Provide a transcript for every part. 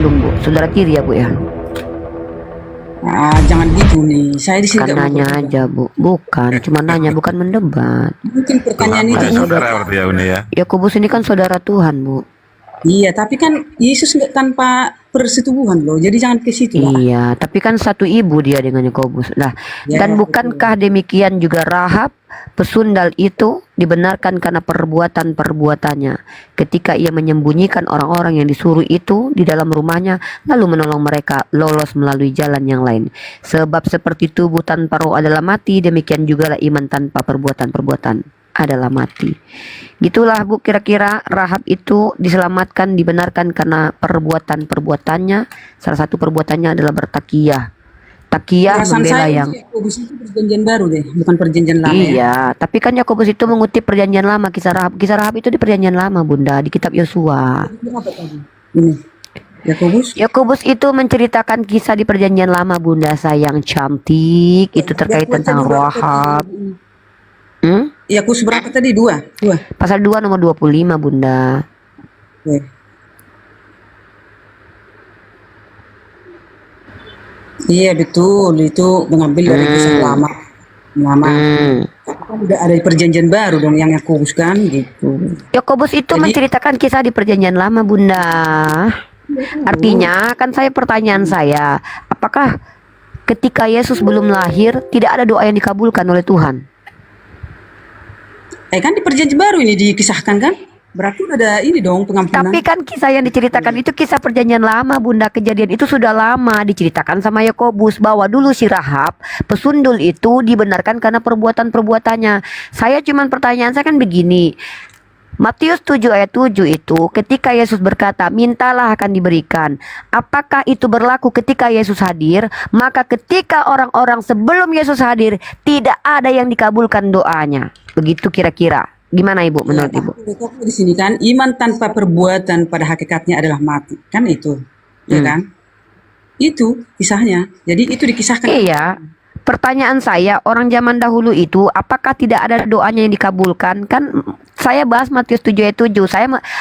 Bu, saudara tiri ya Bu ya? Jangan gitu nih. Saya di sini Kan nggak mau nanya berdebat. aja Bu, bukan, cuma nanya bukan mendebat. Mungkin Tuhan pertanyaan itu punya saudara berarti ya Uni ya. Yakobus ini kan saudara Tuhan Bu. iya, tapi kan Yesus nggak tanpa persetubuhan loh. Jadi jangan ke situ lah. Iya, tapi kan satu ibu dia dengan Yakobus. Nah, Ya, dan bukankah demikian juga Rahab pesundal itu dibenarkan karena perbuatan-perbuatannya ketika ia menyembunyikan orang-orang yang disuruh itu di dalam rumahnya lalu menolong mereka lolos melalui jalan yang lain. Sebab seperti tubuh tanpa roh adalah mati, demikian juga iman tanpa perbuatan-perbuatan adalah mati. Gitulah Bu, kira-kira Rahab itu diselamatkan, dibenarkan karena perbuatan-perbuatannya. Salah satu perbuatannya adalah bertakiyah. Takiyah perasaan membela saya yang Yakobus itu perjanjian baru deh, bukan perjanjian lama ya. iya, tapi kan Yakobus itu mengutip perjanjian lama, kisah Rahab. Kisah Rahab itu di perjanjian lama Bunda, di kitab Yosua. Berapa tadi? Ini Yakobus. Yakobus itu menceritakan kisah di perjanjian lama Bunda sayang cantik, itu terkait Yakobus tentang tadi berapa Rahab. tadi? Yakobus berapa tadi? Dua. Pasal 2 nomor 25 Bunda. Oke. Iya betul, itu mengambil dari kisah lama. Hmm. Tapi kan udah ada perjanjian baru dong yang Yakobus kan gitu. Yakobus itu Jadi- menceritakan kisah di perjanjian lama Bunda. Artinya kan pertanyaan saya, apakah ketika Yesus belum lahir tidak ada doa yang dikabulkan oleh Tuhan? Kan di perjanjian baru ini dikisahkan kan? Berarti udah ada ini dong pengampunan. Tapi kan kisah yang diceritakan itu kisah perjanjian lama Bunda. Kejadian itu sudah lama diceritakan sama Yakobus bahwa dulu si Rahab pesundul itu dibenarkan karena perbuatan-perbuatannya. Saya cuman pertanyaan saya kan begini. Matius 7 ayat 7 itu ketika Yesus berkata mintalah akan diberikan. Apakah itu berlaku ketika Yesus hadir? Maka ketika orang-orang sebelum Yesus hadir tidak ada yang dikabulkan doanya. Begitu kira-kira. Gimana Ibu menurut Ibu? Tapi di sini kan iman tanpa perbuatan pada hakikatnya adalah mati. Kan itu. Ya kan? Itu kisahnya. Jadi itu dikisahkan. Iya. Pertanyaan saya, orang zaman dahulu itu apakah tidak ada doanya yang dikabulkan? Kan saya bahas Matius 7 ayat 7.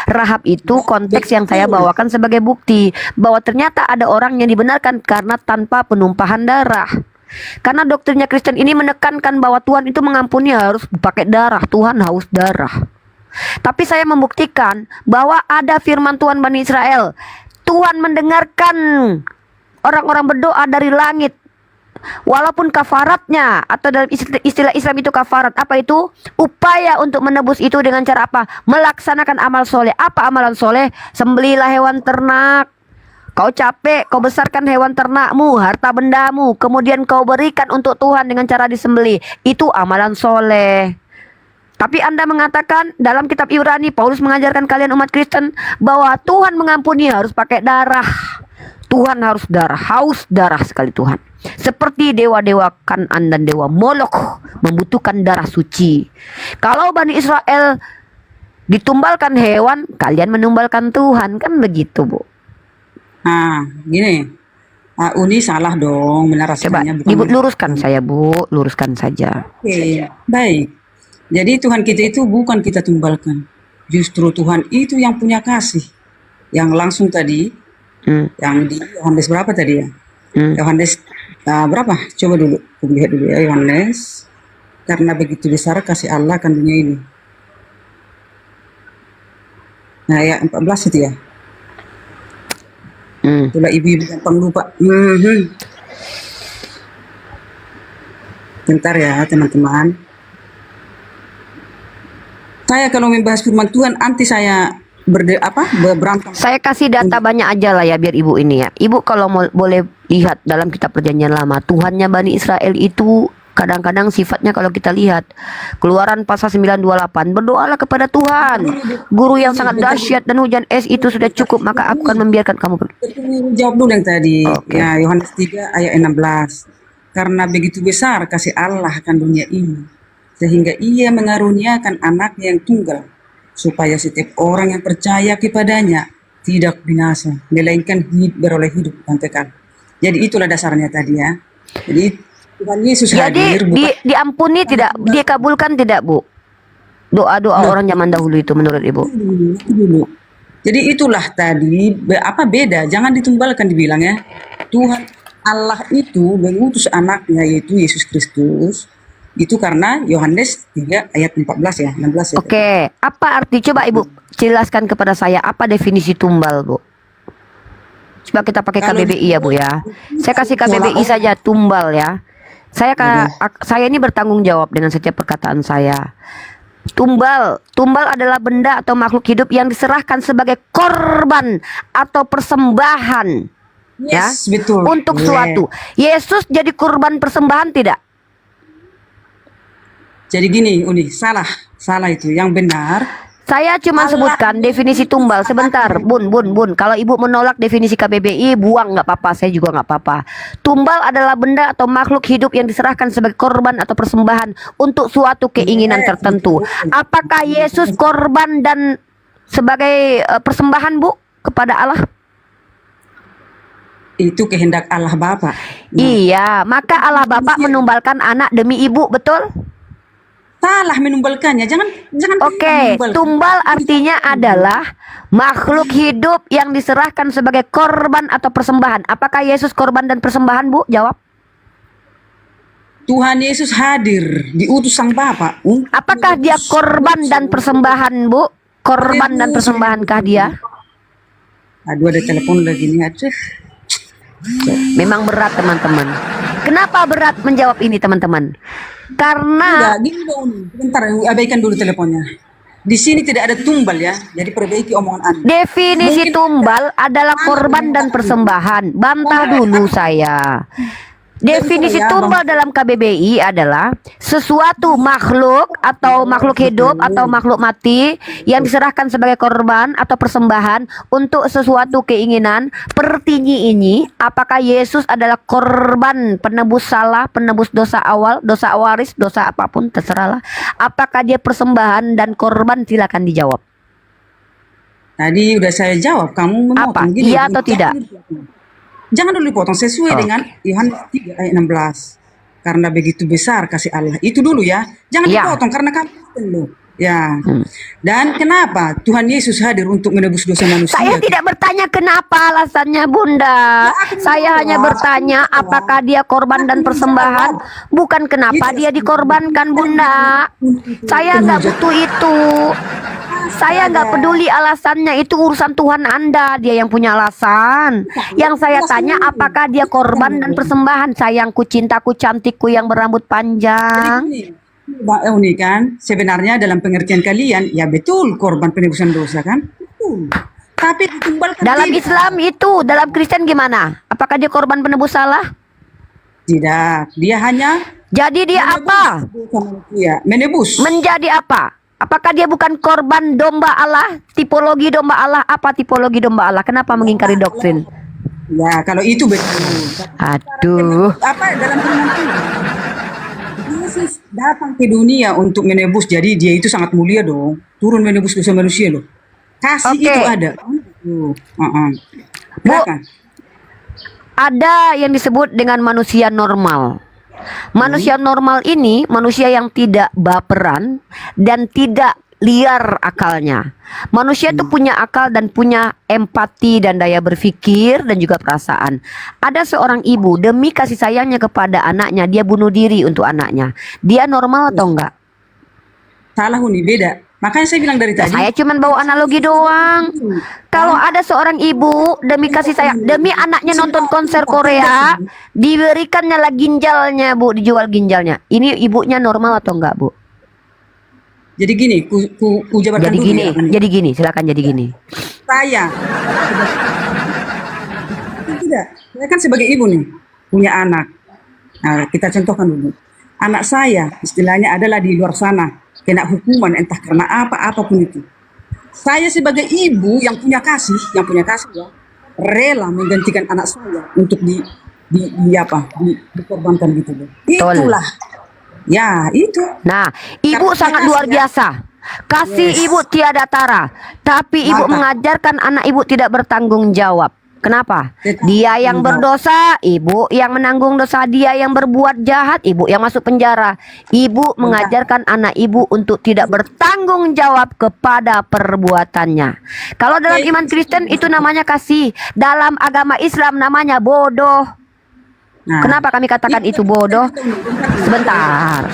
Rahab itu konteks yang saya bawakan sebagai bukti bahwa ternyata ada orang yang dibenarkan karena tanpa penumpahan darah. Karena doktrinnya Kristen ini menekankan bahwa Tuhan itu mengampuni harus pakai darah. Tuhan haus darah. Tapi saya membuktikan bahwa ada firman Tuhan Bani Israel. Tuhan mendengarkan orang-orang berdoa dari langit. Walaupun kafaratnya atau dalam istilah Islam itu kafarat, apa itu? Upaya untuk menebus itu dengan cara apa? Melaksanakan amal soleh. Apa amalan soleh? Sembelilah hewan ternak. Kau capek, kau besarkan hewan ternakmu, harta bendamu, kemudian kau berikan untuk Tuhan dengan cara disembelih. Itu amalan soleh. Tapi Anda mengatakan dalam kitab Ibrani, Paulus mengajarkan kalian umat Kristen bahwa Tuhan mengampuni harus pakai darah. Tuhan harus darah, haus darah sekali Tuhan. Seperti dewa-dewa Kanan dan dewa Molok membutuhkan darah suci. Kalau Bani Israel ditumbalkan hewan, kalian menumbalkan Tuhan, kan begitu Bu. Gini. Uni salah dong Coba menarasikannya. Ibu luruskan saya Bu, luruskan saja. Oke, baik. Jadi Tuhan kita itu bukan kita tumbalkan. Justru Tuhan itu yang punya kasih. Yang langsung tadi, yang di Yohanes berapa tadi ya? Yohanes berapa? Coba dulu, lihat dulu ya Yohanes. Karena begitu besar kasih Allah akan dunia ini. Nah, ayat 14 itu ya. Itulah ibu-ibu gampang lupa. Bentar ya teman-teman. Saya kalau membahas firman Tuhan anti saya berantem. Saya kasih data banyak aja lah ya biar Ibu ini ya. Ibu kalau boleh lihat dalam kitab perjanjian lama, Tuhannya Bani Israel itu kadang-kadang sifatnya kalau kita lihat Keluaran pasal 9:28, berdoalah kepada Tuhan. Guru yang sangat dahsyat dan hujan es itu sudah cukup, maka aku akan membiarkan kamu Jawab dulu yang tadi. Oke. Ya, Yohanes 3 ayat 16. Karena begitu besar kasih Allah akan dunia ini, sehingga ia mengaruniakan anaknya yang tunggal, supaya setiap orang yang percaya kepadanya tidak binasa, melainkan beroleh hidup yang kekal. Jadi itulah dasarnya tadi ya. Jadi Tuhan Yesus Jadi hadir bukan diampuni tidak, dikabulkan tidak Bu? Doa-doa orang zaman dahulu itu menurut Ibu. dulu. Jadi itulah tadi apa beda, jangan ditumbalkan dibilang ya. Tuhan Allah itu mengutus anaknya yaitu Yesus Kristus itu karena Yohanes 3 ayat 14 ya, 16 ya. Oke, apa arti? Coba Ibu jelaskan kepada saya apa definisi tumbal, Bu. Coba kita pakai Kalau KBBI ya, Bu ya. Saya kasih KBBI seolah-olah saja tumbal ya. ya, Saya ini bertanggung jawab dengan setiap perkataan saya. Tumbal adalah benda atau makhluk hidup yang diserahkan sebagai korban atau persembahan ya yes, betul. untuk Yeah. suatu. Yesus jadi korban persembahan tidak? Jadi gini, Uni, salah itu. Yang benar, Saya cuma Allah sebutkan definisi tumbal sebentar, Bun. Kalau Ibu menolak definisi KBBI, buang nggak apa-apa, saya juga nggak apa-apa. Tumbal adalah benda atau makhluk hidup yang diserahkan sebagai korban atau persembahan untuk suatu keinginan tertentu. Apakah Yesus korban dan sebagai persembahan, Bu, kepada Allah? itu kehendak Allah Bapa. Nah, Iya, maka Allah Bapa menumbalkan anak demi ibu, betul? salah menumbalkannya. Jangan Oke, menumbalkan. tumbal artinya adalah makhluk hidup yang diserahkan sebagai korban atau persembahan. Apakah Yesus korban dan persembahan, Bu? Jawab. Tuhan Yesus hadir, diutus Sang Bapa. Apakah dia korban dan persembahan, Bu? Korban dan persembahankah dia? Aduh, ada telepon lagi nih. Aduh. Memang berat, teman-teman. Kenapa berat menjawab ini, teman-teman? Karena Enggak, gini dong. Bentar, abaikan dulu teleponnya. Di sini tidak ada tumbal ya. Jadi perbaiki omongan Anda. definisi tumbal adalah korban dan persembahan. Bantah dulu saya. Definisi tumbal dalam KBBI adalah sesuatu makhluk atau makhluk hidup atau makhluk mati yang diserahkan sebagai korban atau persembahan untuk sesuatu keinginan. Pertinyi ini, apakah Yesus adalah korban penebus salah, penebus dosa awal, dosa waris, dosa apapun, terserahlah. Apakah dia persembahan dan korban? Silakan dijawab. Tadi udah saya jawab, kamu Apa? memotong. Gini, Iya atau tidak? Jangan dulu dipotong sesuai Oh. dengan Yohanes 3 ayat 16. Karena begitu besar kasih Allah. Itu dulu ya. Jangan Ya. dipotong karena kamu Kristen loh. Ya. Dan kenapa Tuhan Yesus hadir untuk menebus dosa manusia? Saya tidak bertanya kenapa alasannya, Bunda. Saya hanya bertanya apakah dia korban dan persembahan, bukan kenapa dia dikorbankan, Bunda. Saya nggak butuh itu. Saya nggak peduli alasannya, itu urusan Tuhan Anda, dia yang punya alasan. Yang saya tanya apakah dia korban dan persembahan. Sayangku, cintaku, cantikku yang berambut panjang. Ini, Mbak Euni kan, sebenarnya dalam pengertian kalian, ya betul korban penebusan dosa kan? Betul. Tapi ditumbalkan Dalam tidak. Islam itu, dalam Kristen gimana? Apakah dia korban penebus salah? Tidak. Dia hanya Jadi dia apa? dosa manusia. Menebus. Menjadi apa? Apakah dia bukan korban domba Allah? Tipologi domba Allah, apa tipologi domba Allah? Kenapa mengingkari doktrin? Ya, kalau itu betul. Aduh. Apa dalam firman Tuhan? Yesus datang ke dunia untuk menebus, jadi dia itu sangat mulia dong. Turun menebus dosa manusia loh. Kasih Oke. itu ada. Silakan. Ada yang disebut dengan manusia normal. Manusia normal ini manusia yang tidak baperan dan tidak liar akalnya. Manusia itu punya akal dan punya empati dan daya berpikir dan juga perasaan. Ada seorang ibu demi kasih sayangnya kepada anaknya, dia bunuh diri untuk anaknya. Dia normal atau enggak? Salah Uni, beda. Makanya saya bilang dari tadi. Saya cuma bawa analogi doang. Kalau ada seorang ibu demi kasih sayang, demi anaknya nonton konser Korea, diberikannya lah ginjalnya, Bu, dijual ginjalnya. Ini ibunya normal atau enggak, Bu? Jadi gini, ku jabarkan Jadi dulu gini, ya, Uni. jadi gini, silakan jadi gini. Saya tidak. Saya kan sebagai ibu nih, punya anak. Nah, kita contohkan dulu. Anak saya istilahnya adalah di luar sana, kena hukuman entah karena apapun itu. Saya sebagai ibu yang punya kasih ya, rela menggantikan anak saya untuk dikorbankan gitu loh. Betul. Itulah. Ya, itu. Nah, ibu Karena sangat kasih luar ya. biasa. Kasih Yes. ibu tiada tara, tapi ibu Mantap. mengajarkan anak ibu tidak bertanggung jawab. Kenapa? Tetapi Dia yang enggak. berdosa, ibu yang menanggung dosa. Dia yang berbuat jahat, ibu yang masuk penjara. Ibu mengajarkan anak ibu untuk tidak bertanggung jawab kepada perbuatannya. Kalau dalam iman Kristen itu namanya kasih. Dalam agama Islam namanya bodoh. Nah, Kenapa kami katakan itu bodoh? Sebentar,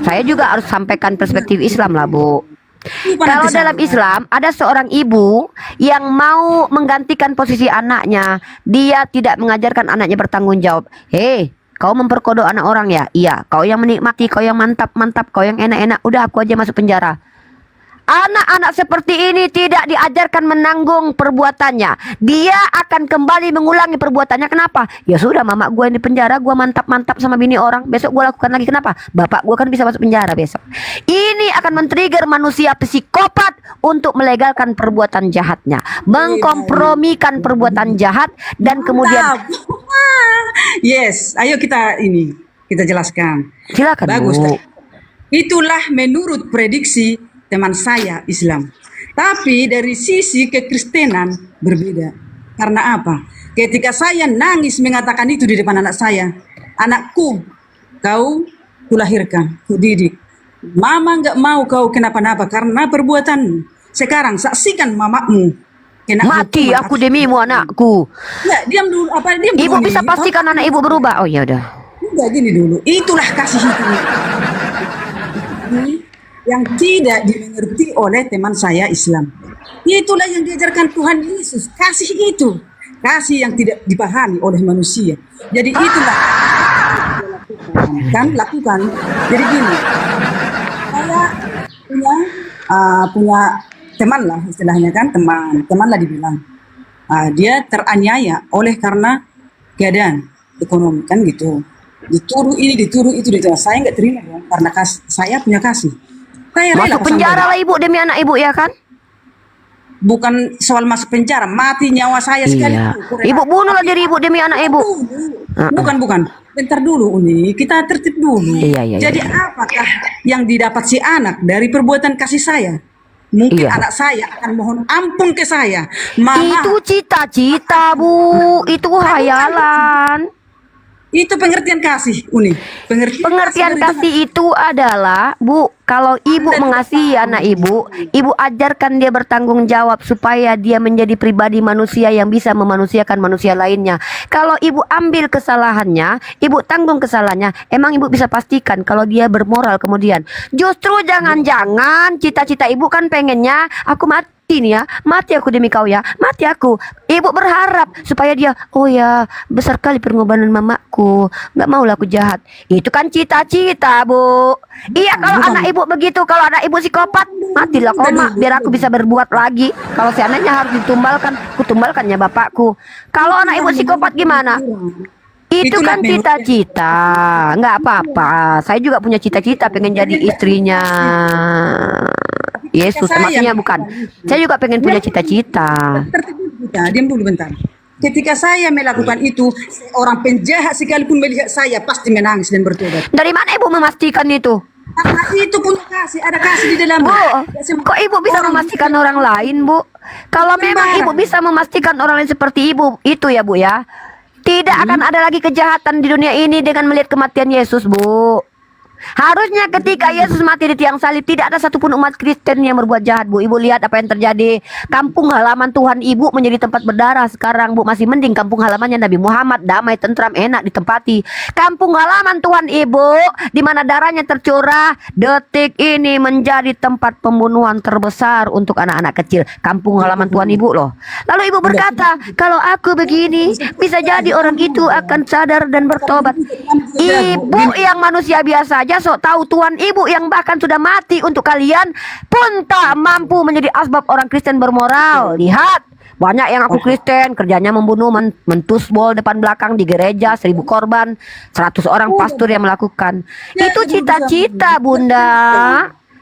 saya juga harus sampaikan perspektif Islam lah, Bu. lupa Kalau nanti dalam saya. Islam ada seorang ibu yang mau menggantikan posisi anaknya, dia tidak mengajarkan anaknya bertanggung jawab. Hei, kau memperkodok anak orang ya? Iya. Kau yang menikmati, kau yang mantap-mantap, kau yang enak-enak. Udah aku aja masuk penjara. Anak-anak seperti ini tidak diajarkan menanggung perbuatannya. Dia akan kembali mengulangi perbuatannya. Kenapa? Ya sudah, mama gue di penjara, gue mantap-mantap sama bini orang. Besok gue lakukan lagi. Kenapa? Bapak gue kan bisa masuk penjara besok. Ini akan men-trigger manusia psikopat untuk melegalkan perbuatan jahatnya, mengkompromikan perbuatan jahat, dan kemudian Mantap. Yes, ayo kita jelaskan. silakan, Bagus. Bu. Itulah menurut prediksi teman saya Islam. Tapi dari sisi kekristenan berbeda. Karena apa? Ketika saya nangis mengatakan itu di depan anak saya, anakku, kau kulahirkan, kudidik. Mama nggak mau kau kenapa-napa karena perbuatanmu. Sekarang saksikan mamamu kena Mati hukuman. aku demimu, anakku. Ya, diam dulu. Diam Ibu dulu bisa nih. pastikan anak ibu berubah. Oh ya udah. Udah gini dulu. Itulah kasih itu yang tidak dimengerti oleh teman saya Islam. Itulah yang diajarkan Tuhan Yesus. Kasih itu. Kasih yang tidak dipahami oleh manusia. Jadi itulah kan lakukan. Jadi gini. Saya punya teman lah istilahnya kan, teman lah dibilang. Dia teraniaya oleh karena keadaan ekonomi kan gitu. Dituruh ini, dituruh itu, saya nggak terima dong karena saya punya kasih. Saya rela Masuk penjara lah ibu demi anak ibu ya kan? bukan soal masuk penjara, mati nyawa saya sekali. Iya. Ibu bunuhlah diri ibu demi anak ibu. Bukan. Bentar dulu Uni, kita tertib dulu. Iya. Jadi apakah yang didapat si anak dari perbuatan kasih saya? Mungkin Iya. anak saya akan mohon ampun ke saya. Mama, Itu cita-cita, Bu. Itu hayalan. itu pengertian kasih, Uni. Pengertian dari kasih itu adalah, Bu, kalau ibu mengasihi anak ibu, ibu ajarkan dia bertanggung jawab supaya dia menjadi pribadi manusia yang bisa memanusiakan manusia lainnya. Kalau ibu ambil kesalahannya, ibu tanggung kesalahannya, emang ibu bisa pastikan kalau dia bermoral kemudian. Justru jangan-jangan cita-cita ibu kan pengennya aku mati nih ya, mati aku demi kau ya, mati aku. Ibu berharap supaya dia, oh ya, besar kali pengorbanan mamaku, nggak mau lah aku jahat. Itu kan cita-cita, Bu. Iya, kalau Bukan. anak ibu begitu, kalau anak ibu psikopat, matilah koma, biar aku bisa berbuat lagi. Kalau seandainya harus ditumbalkan, kutumbalkannya bapakku. Kalau anak ibu psikopat gimana? Itu Itulah kan menurut cita-cita, nggak apa-apa. Saya juga punya cita-cita pengen jadi istrinya Yesus. Maksudnya bukan. Saya juga pengen punya cita-cita. tertib dulu kita, diam dulu bentar. Ketika saya melakukan itu, orang penjahat sekalipun melihat saya pasti menangis dan bertobat. Dari mana ibu memastikan itu? Karena itu punya kasih, ada kasih di dalam. Bu, kok ibu bisa memastikan orang lain, Bu? Kalau memang ibu bisa memastikan orang lain seperti ibu, itu ya, Bu ya. Tidak akan ada lagi kejahatan di dunia ini dengan melihat kematian Yesus, Bu. Harusnya ketika Yesus mati di tiang salib, tidak ada satupun umat Kristen yang berbuat jahat, Bu. Ibu lihat apa yang terjadi. Kampung halaman Tuhan Ibu menjadi tempat berdarah sekarang, Bu. Masih mending kampung halamannya Nabi Muhammad, damai, tentram, enak ditempati. Kampung halaman Tuhan Ibu, di mana darahnya tercurah, detik ini menjadi tempat pembunuhan terbesar untuk anak-anak kecil. Kampung halaman Tuhan Ibu loh. Lalu Ibu berkata, kalau aku begini, bisa jadi orang itu akan sadar dan bertobat. Ibu yang manusia biasa aja sok tahu Tuhan Ibu yang bahkan sudah mati untuk kalian pun tak mampu menjadi asbab orang Kristen bermoral. Lihat, banyak yang aku Kristen kerjanya membunuh, mentusbol depan belakang di gereja, 1000 korban, 100 orang pastor yang melakukan. Itu cita-cita, Bunda.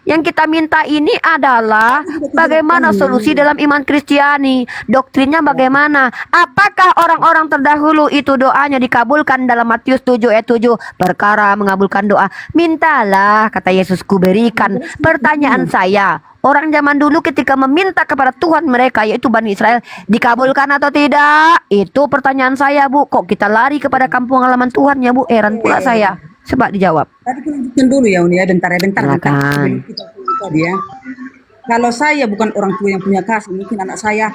Yang kita minta ini adalah bagaimana solusi dalam iman Kristiani. Doktrinnya bagaimana? Apakah orang-orang terdahulu itu doanya dikabulkan dalam Matius 7 ayat 7? Perkara mengabulkan doa, mintalah, kata Yesus, ku berikan. Pertanyaan saya, orang zaman dulu ketika meminta kepada Tuhan mereka, yaitu Bani Israel, dikabulkan atau tidak? Itu pertanyaan saya, Bu. Kok kita lari kepada kampung halaman Tuhan ya, Bu? Heran pula saya. Coba dijawab. Tapi lanjutkan dulu ya Uni ya, bentar ya, bentar. Silakan. Sebelum kita tadi ya. Kalau saya bukan orang tua yang punya kasih, mungkin anak saya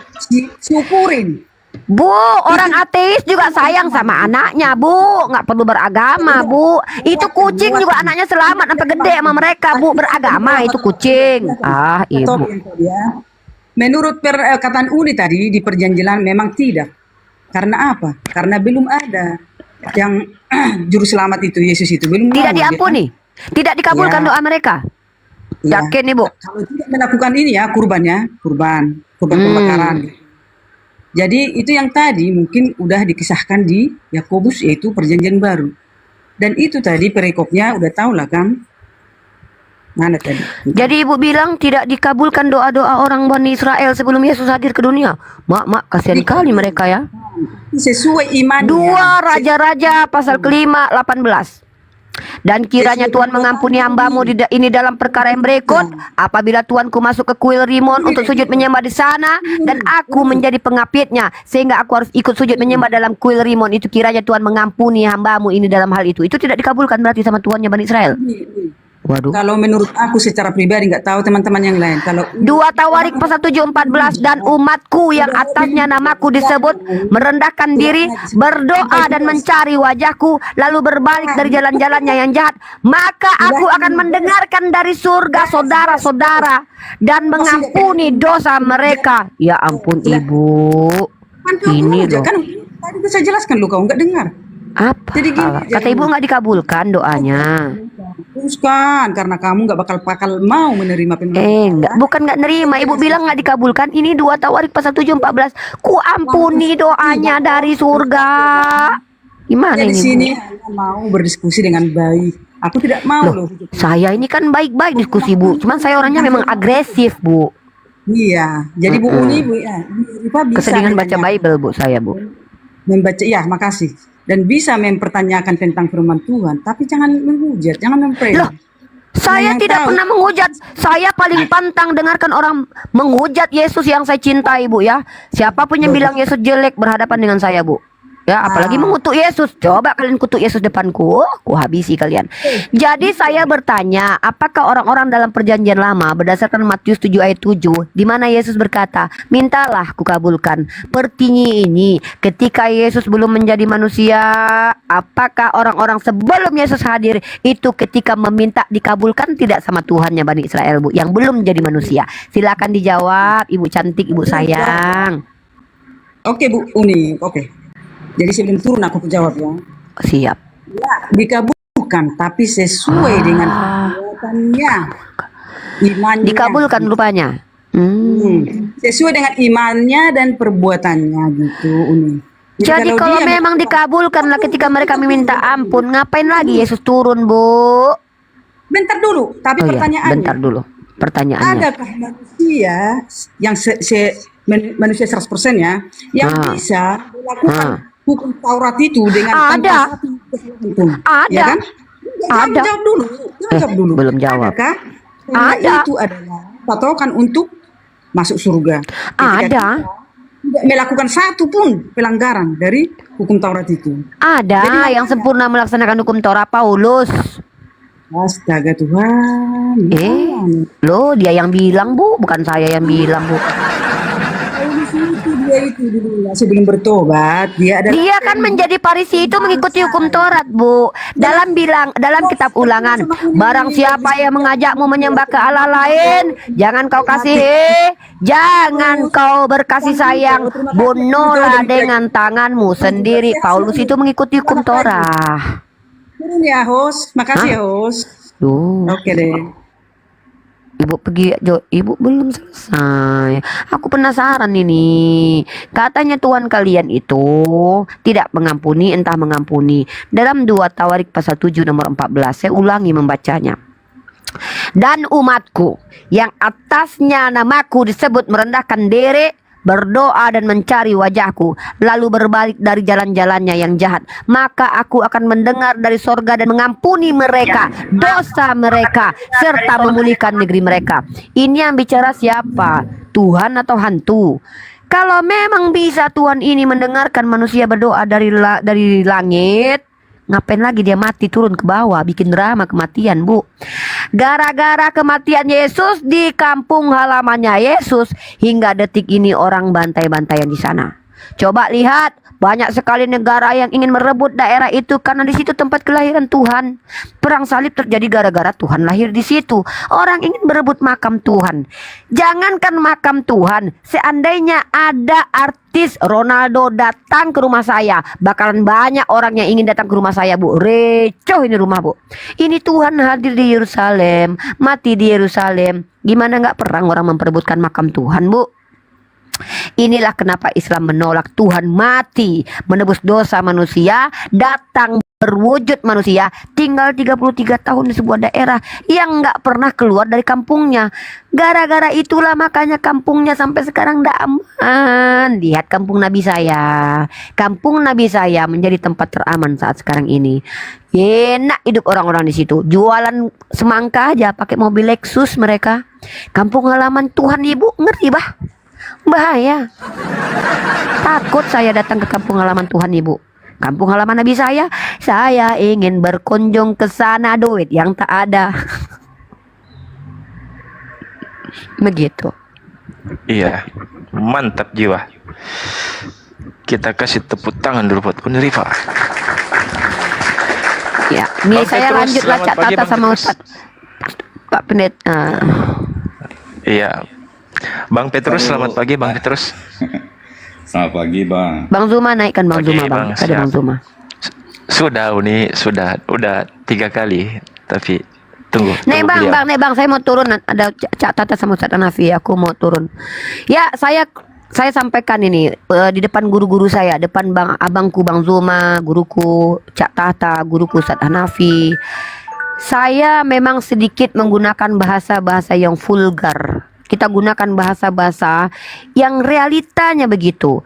syukurin. Bu, orang ateis juga sayang sama anaknya, Bu. Nggak perlu beragama, Bu. Itu kucing juga anaknya selamat sampai gede sama mereka, Bu. Beragama itu kucing. Ah, Atau Ibu. yang tadi ya. Menurut perkataan Uni tadi di perjanjian memang tidak. Karena apa? Karena belum ada yang juru selamat itu, Yesus itu belum Tidak mau, diampuni. Tidak dikabulkan Ya. doa mereka. Ya. Yakin, Ibu? Kalau tidak melakukan ini ya kurban pembakaran. Jadi itu yang tadi mungkin udah dikisahkan di Yakobus, yaitu perjanjian baru. Dan itu tadi perikopnya udah tahu lah kan. Mana tadi? Jadi Ibu bilang tidak dikabulkan doa-doa orang Bani Israel sebelum Yesus hadir ke dunia. Mak, kasihan kali mereka ya. Sesuai imannya. 2 Raja-Raja pasal ke-5 18. Dan kiranya Tuhan mengampuni hambamu ini dalam perkara yang berikut. Apabila Tuanku masuk ke kuil Rimon untuk sujud menyembah di sana, dan aku menjadi pengapitnya, sehingga aku harus ikut sujud menyembah dalam kuil Rimon, itu kiranya Tuhan mengampuni hambamu ini dalam hal itu. Itu tidak dikabulkan berarti sama Tuhannya Bani Israel. Waduh. Kalau menurut aku secara pribadi, nggak tahu teman-teman yang lain. Kalau 2 Tawarik pasal 7:14, dan umatku yang atasnya namaku disebut merendahkan diri, berdoa dan mencari wajahku, lalu berbalik dari jalan-jalannya yang jahat, maka aku akan mendengarkan dari surga saudara-saudara dan mengampuni dosa mereka. Ya ampun Ibu. Ini loh. kan tadi saya jelaskan lu, kau nggak dengar. Apa? Jadi gini, Kata Ibu nggak dikabulkan doanya. Teruskan karena kamu nggak bakal mau menerima pemberian. Enggak, bukan nggak nerima. Ibu bilang nggak dikabulkan. Ini 2 Tawarik pasal 7:14. Ku ampuni doanya dari surga. Gimana Di ini, Bu? sini hanya mau berdiskusi dengan baik. Aku tidak mau loh. Saya ini kan baik-baik diskusi, Bu. Cuman saya orangnya memang agresif, Bu. Iya, jadi Bu Uni, Bu ya, Rifa bisa Keseringan baca menanya- Bible, Bu, saya, Bu. membaca, ya makasih. Dan bisa mempertanyakan tentang firman Tuhan, tapi jangan menghujat, jangan memprediksi. Loh, saya yang tidak tahu. pernah menghujat. Saya paling pantang dengarkan orang menghujat Yesus yang saya cintai, Bu, ya. Siapapun yang bilang Yesus jelek berhadapan dengan saya, Bu. Ya, apalagi mengutuk Yesus. Coba kalian kutuk Yesus depanku, ku habisi kalian. Jadi saya bertanya, apakah orang-orang dalam perjanjian lama berdasarkan Matius 7 ayat 7, di mana Yesus berkata, mintalah kukabulkan. Pertinyi ini, ketika Yesus belum menjadi manusia, apakah orang-orang sebelum Yesus hadir itu ketika meminta dikabulkan tidak sama Tuhannya Bani Israel, Bu, yang belum menjadi manusia? Silakan dijawab, Ibu cantik, Ibu sayang. Oke Bu Uni, oke. Jadi sebelum turun aku jawab ya. Siap. Ya, dikabulkan, tapi sesuai dengan perbuatannya, imannya. Dikabulkan rupanya. Sesuai dengan imannya dan perbuatannya gitu, Uni. Jadi kalau dia memang dikabulkan lah ketika mereka meminta ampun, ngapain lagi Yesus turun, Bu? bentar dulu, tapi Oh iya, pertanyaannya, bentar dulu. Pertanyaannya. adakah manusia yang manusia 100% ya, yang bisa melakukan hukum Taurat itu dengan Ada. tanpa satu kesalahan pun? Ada. Ya kan? Ada. Jawab dulu. Jawab dulu. belum jawab. Adakah? Karena Ada. itu adalah patokan untuk masuk surga. Ketika Ada. kita tidak melakukan satu pun pelanggaran dari hukum Taurat itu. Ada yang sempurna melaksanakan hukum Torah, Paulus. Astaga Tuhan. Loh, dia yang bilang, Bu, bukan saya yang bilang, Bu. Dia itu dulu sebelum bertobat, dia adalah Dia kan menjadi Farisi itu mengikuti hukum Taurat, Bu. Dalam kitab Ulangan, barang siapa yang mengajakmu menyembah ke Allah lain, jangan kau kasihi, jangan kau berkasih sayang, bunuhlah dengan tanganmu sendiri. Paulus itu mengikuti hukum Torah. turun ya host. Makasih ya host. Duh. Oke deh. Ibu pergi, Ibu belum selesai. Aku penasaran ini. Katanya Tuhan kalian itu tidak mengampuni, entah mengampuni. Dalam 2 Tawarik pasal 7 nomor 14, saya ulangi membacanya. Dan umatku yang atasnya namaku disebut merendahkan diri, berdoa dan mencari wajahku, lalu berbalik dari jalan-jalannya yang jahat, maka aku akan mendengar dari sorga dan mengampuni mereka dosa mereka serta memulihkan negeri mereka. Ini yang bicara siapa? Tuhan atau hantu? Kalau memang bisa Tuhan ini mendengarkan manusia berdoa dari langit, ngapain lagi dia mati turun ke bawah bikin drama kematian, Bu? Gara-gara kematian Yesus di kampung halamannya Yesus, hingga detik ini orang bantai-bantaian di sana. Coba lihat, banyak sekali negara yang ingin merebut daerah itu karena di situ tempat kelahiran Tuhan. Perang salib terjadi gara-gara Tuhan lahir di situ. Orang ingin berebut makam Tuhan. Jangankan makam Tuhan, seandainya ada artis Ronaldo datang ke rumah saya, bakalan banyak orang yang ingin datang ke rumah saya, Bu. Recoh ini rumah, Bu. Ini Tuhan hadir di Yerusalem, mati di Yerusalem. Gimana nggak perang orang memperebutkan makam Tuhan, Bu? Inilah kenapa Islam menolak Tuhan mati menebus dosa manusia, datang berwujud manusia, tinggal 33 tahun di sebuah daerah yang nggak pernah keluar dari kampungnya. Gara-gara itulah makanya kampungnya sampai sekarang tidak aman. Lihat kampung Nabi saya. Kampung Nabi saya menjadi tempat teraman saat sekarang ini. Enak hidup orang-orang di situ. Jualan semangka aja pakai mobil Lexus mereka. Kampung halaman Tuhan, Ibu, ngeri bah. Bahaya. Takut saya datang ke kampung halaman Tuhan, Ibu. Kampung halaman Nabi saya ingin berkunjung ke sana, duit yang tak ada. Begitu. Iya, mantap jiwa. Kita kasih tepuk tangan dulu buat Bu Rifa. Ya, ini Bang saya Petrus, lanjutlah selamat Cak pagi, Tata Bang sama Petrus. Ustaz Pak Pendeta. Iya. Bang Petrus, selamat pagi Bang Petrus. Selamat pagi, Bang. Bang Zuma naikkan Bang Oke, Zuma, Bang. Bang, Ada siap. Bang Zuma. Udah 3 kali, tapi tunggu Nih Bang, beliau. nih Bang, saya mau turun. Ada Cak Tata sama Ustaz Hanafi, aku mau turun. Ya, saya sampaikan ini di depan guru-guru saya, depan abangku Bang Zuma, guruku Cak Tata, guruku Ustaz Hanafi. Saya memang sedikit menggunakan bahasa-bahasa yang vulgar. Kita gunakan bahasa-bahasa yang realitanya begitu.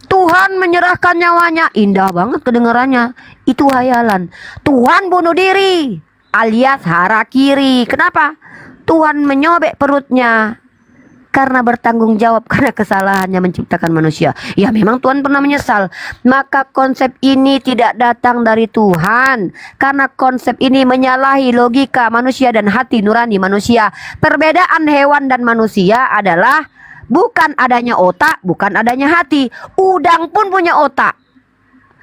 Tuhan menyerahkan nyawanya, indah banget kedengarannya. Itu hayalan. Tuhan bunuh diri alias harakiri. Kenapa? Tuhan menyobek perutnya karena bertanggung jawab karena kesalahannya menciptakan manusia. Ya memang Tuhan pernah menyesal. Maka konsep ini tidak datang dari Tuhan, karena konsep ini menyalahi logika manusia dan hati nurani manusia. Perbedaan hewan dan manusia adalah bukan adanya otak, bukan adanya hati. Udang pun punya otak.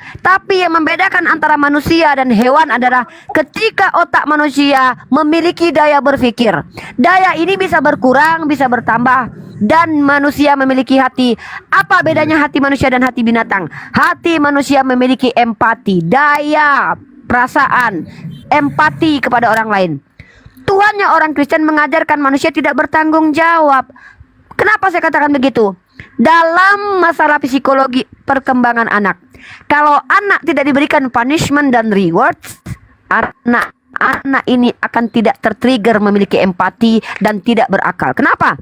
Tapi yang membedakan antara manusia dan hewan adalah ketika otak manusia memiliki daya berpikir. Daya ini bisa berkurang, bisa bertambah. Dan manusia memiliki hati. Apa bedanya hati manusia dan hati binatang? Hati manusia memiliki empati, daya, perasaan, empati kepada orang lain. Tuhannya orang Kristen mengajarkan manusia tidak bertanggung jawab. Kenapa saya katakan begitu? Dalam masalah psikologi perkembangan anak, kalau anak tidak diberikan punishment dan rewards, anak ini akan tidak tertrigger memiliki empati dan tidak berakal. Kenapa?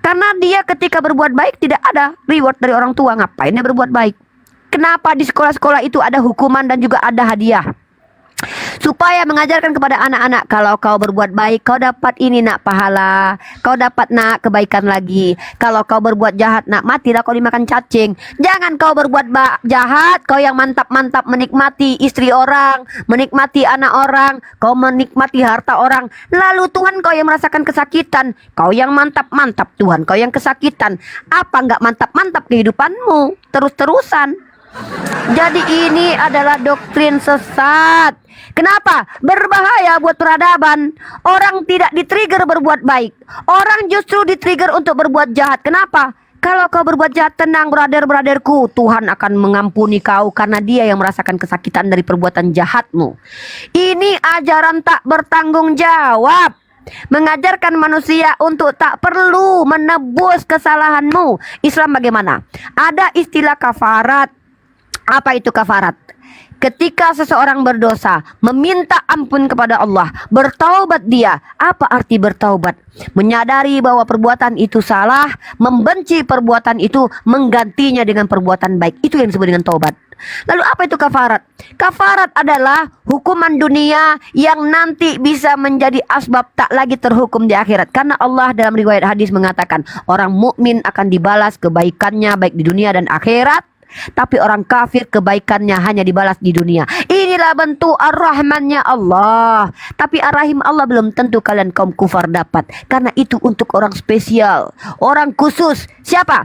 Karena dia ketika berbuat baik tidak ada reward dari orang tua. Ngapain dia berbuat baik? Kenapa di sekolah-sekolah itu ada hukuman dan juga ada hadiah? Supaya mengajarkan kepada anak-anak, kalau kau berbuat baik kau dapat ini nak pahala, kau dapat nak kebaikan lagi. Kalau kau berbuat jahat nak matilah kau dimakan cacing. Jangan kau berbuat jahat, kau yang mantap-mantap menikmati istri orang, menikmati anak orang, kau menikmati harta orang. Lalu Tuhan kau yang merasakan kesakitan, kau yang mantap-mantap, Tuhan kau yang kesakitan. Apa enggak mantap-mantap kehidupanmu terus-terusan? Jadi ini adalah doktrin sesat. Kenapa? Berbahaya buat peradaban. Orang tidak di-trigger berbuat baik. Orang justru di-trigger untuk berbuat jahat. Kenapa? Kalau kau berbuat jahat, tenang brother-brotherku, Tuhan akan mengampuni kau karena Dia yang merasakan kesakitan dari perbuatan jahatmu. Ini ajaran tak bertanggung jawab. Mengajarkan manusia untuk tak perlu menebus kesalahanmu. Islam bagaimana? Ada istilah kafarat. Apa itu kafarat? Ketika seseorang berdosa, meminta ampun kepada Allah, bertaubat dia. Apa arti bertaubat? Menyadari bahwa perbuatan itu salah, membenci perbuatan itu, menggantinya dengan perbuatan baik. Itu yang disebut dengan taubat. Lalu apa itu kafarat? Kafarat adalah hukuman dunia yang nanti bisa menjadi asbab tak lagi terhukum di akhirat. Karena Allah dalam riwayat hadis mengatakan, orang mukmin akan dibalas kebaikannya baik di dunia dan akhirat. Tapi orang kafir kebaikannya hanya dibalas di dunia. Inilah bentuk ar-Rahmannya Allah. Tapi ar-Rahim Allah belum tentu kalian kaum kufar dapat. Karena itu untuk orang spesial, orang khusus. Siapa?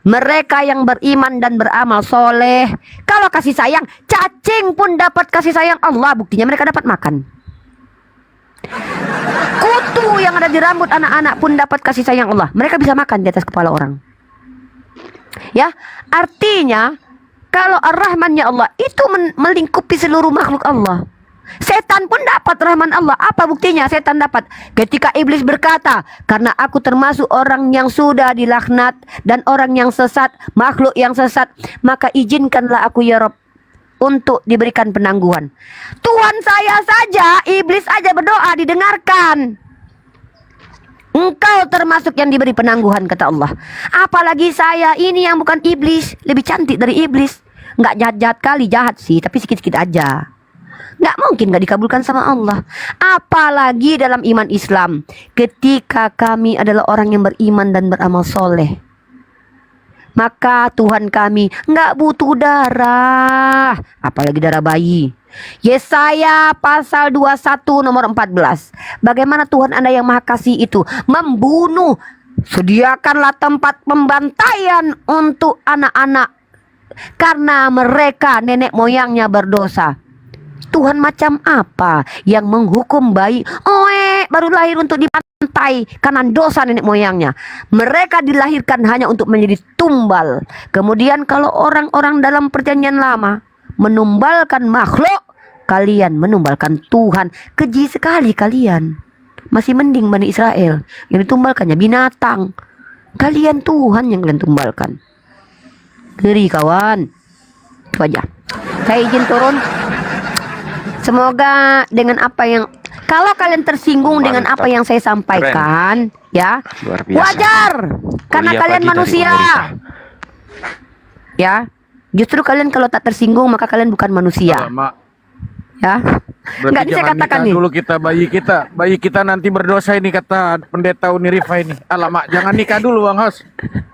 Mereka yang beriman dan beramal soleh. Kalau kasih sayang, cacing pun dapat kasih sayang Allah. Buktinya mereka dapat makan. Kutu yang ada di rambut anak-anak pun dapat kasih sayang Allah. Mereka bisa makan di atas kepala orang. Ya, artinya kalau ar-Rahmannya Allah itu melingkupi seluruh makhluk Allah. Setan pun dapat rahman Allah. Apa buktinya setan dapat? Ketika iblis berkata, karena aku termasuk orang yang sudah dilaknat dan orang yang sesat, makhluk yang sesat, maka izinkanlah aku ya Rabb untuk diberikan penangguhan. Tuhan saya saja, iblis aja berdoa didengarkan. Engkau termasuk yang diberi penangguhan, kata Allah. Apalagi saya ini yang bukan iblis, lebih cantik dari iblis. Nggak jahat-jahat kali, jahat sih, tapi sikit-sikit aja. Nggak mungkin nggak dikabulkan sama Allah. Apalagi dalam iman Islam, ketika kami adalah orang yang beriman dan beramal soleh, maka Tuhan kami nggak butuh darah, apalagi darah bayi. Yesaya pasal 21 nomor 14. Bagaimana Tuhan Anda yang Maha Kasih itu membunuh. Sediakanlah tempat pembantaian untuk anak-anak karena mereka nenek moyangnya berdosa. Tuhan macam apa yang menghukum bayi baru lahir untuk dibantai karena dosa nenek moyangnya? Mereka dilahirkan hanya untuk menjadi tumbal. Kemudian kalau orang-orang dalam perjanjian lama menumbalkan makhluk, kalian menumbalkan Tuhan. Keji sekali kalian. Masih mending Bani Israel yang ditumbalkannya binatang. Kalian Tuhan yang kalian tumbalkan. Ngeri kawan. Itu aja. Saya izin turun. Semoga dengan apa yang, kalau kalian tersinggung dengan apa yang saya sampaikan, ya Luar biasa. wajar. Karena Kuliah kalian pagi dari manusia. pemerintah. Ya, justru kalian kalau tak tersinggung maka kalian bukan manusia. Alamak. Ya, Berarti nggak bisa jangan katakan nikah nih. dulu kita, bayi kita nanti berdosa ini, kata pendeta Unirifa ini. Alamak, jangan nikah dulu Bang Hos.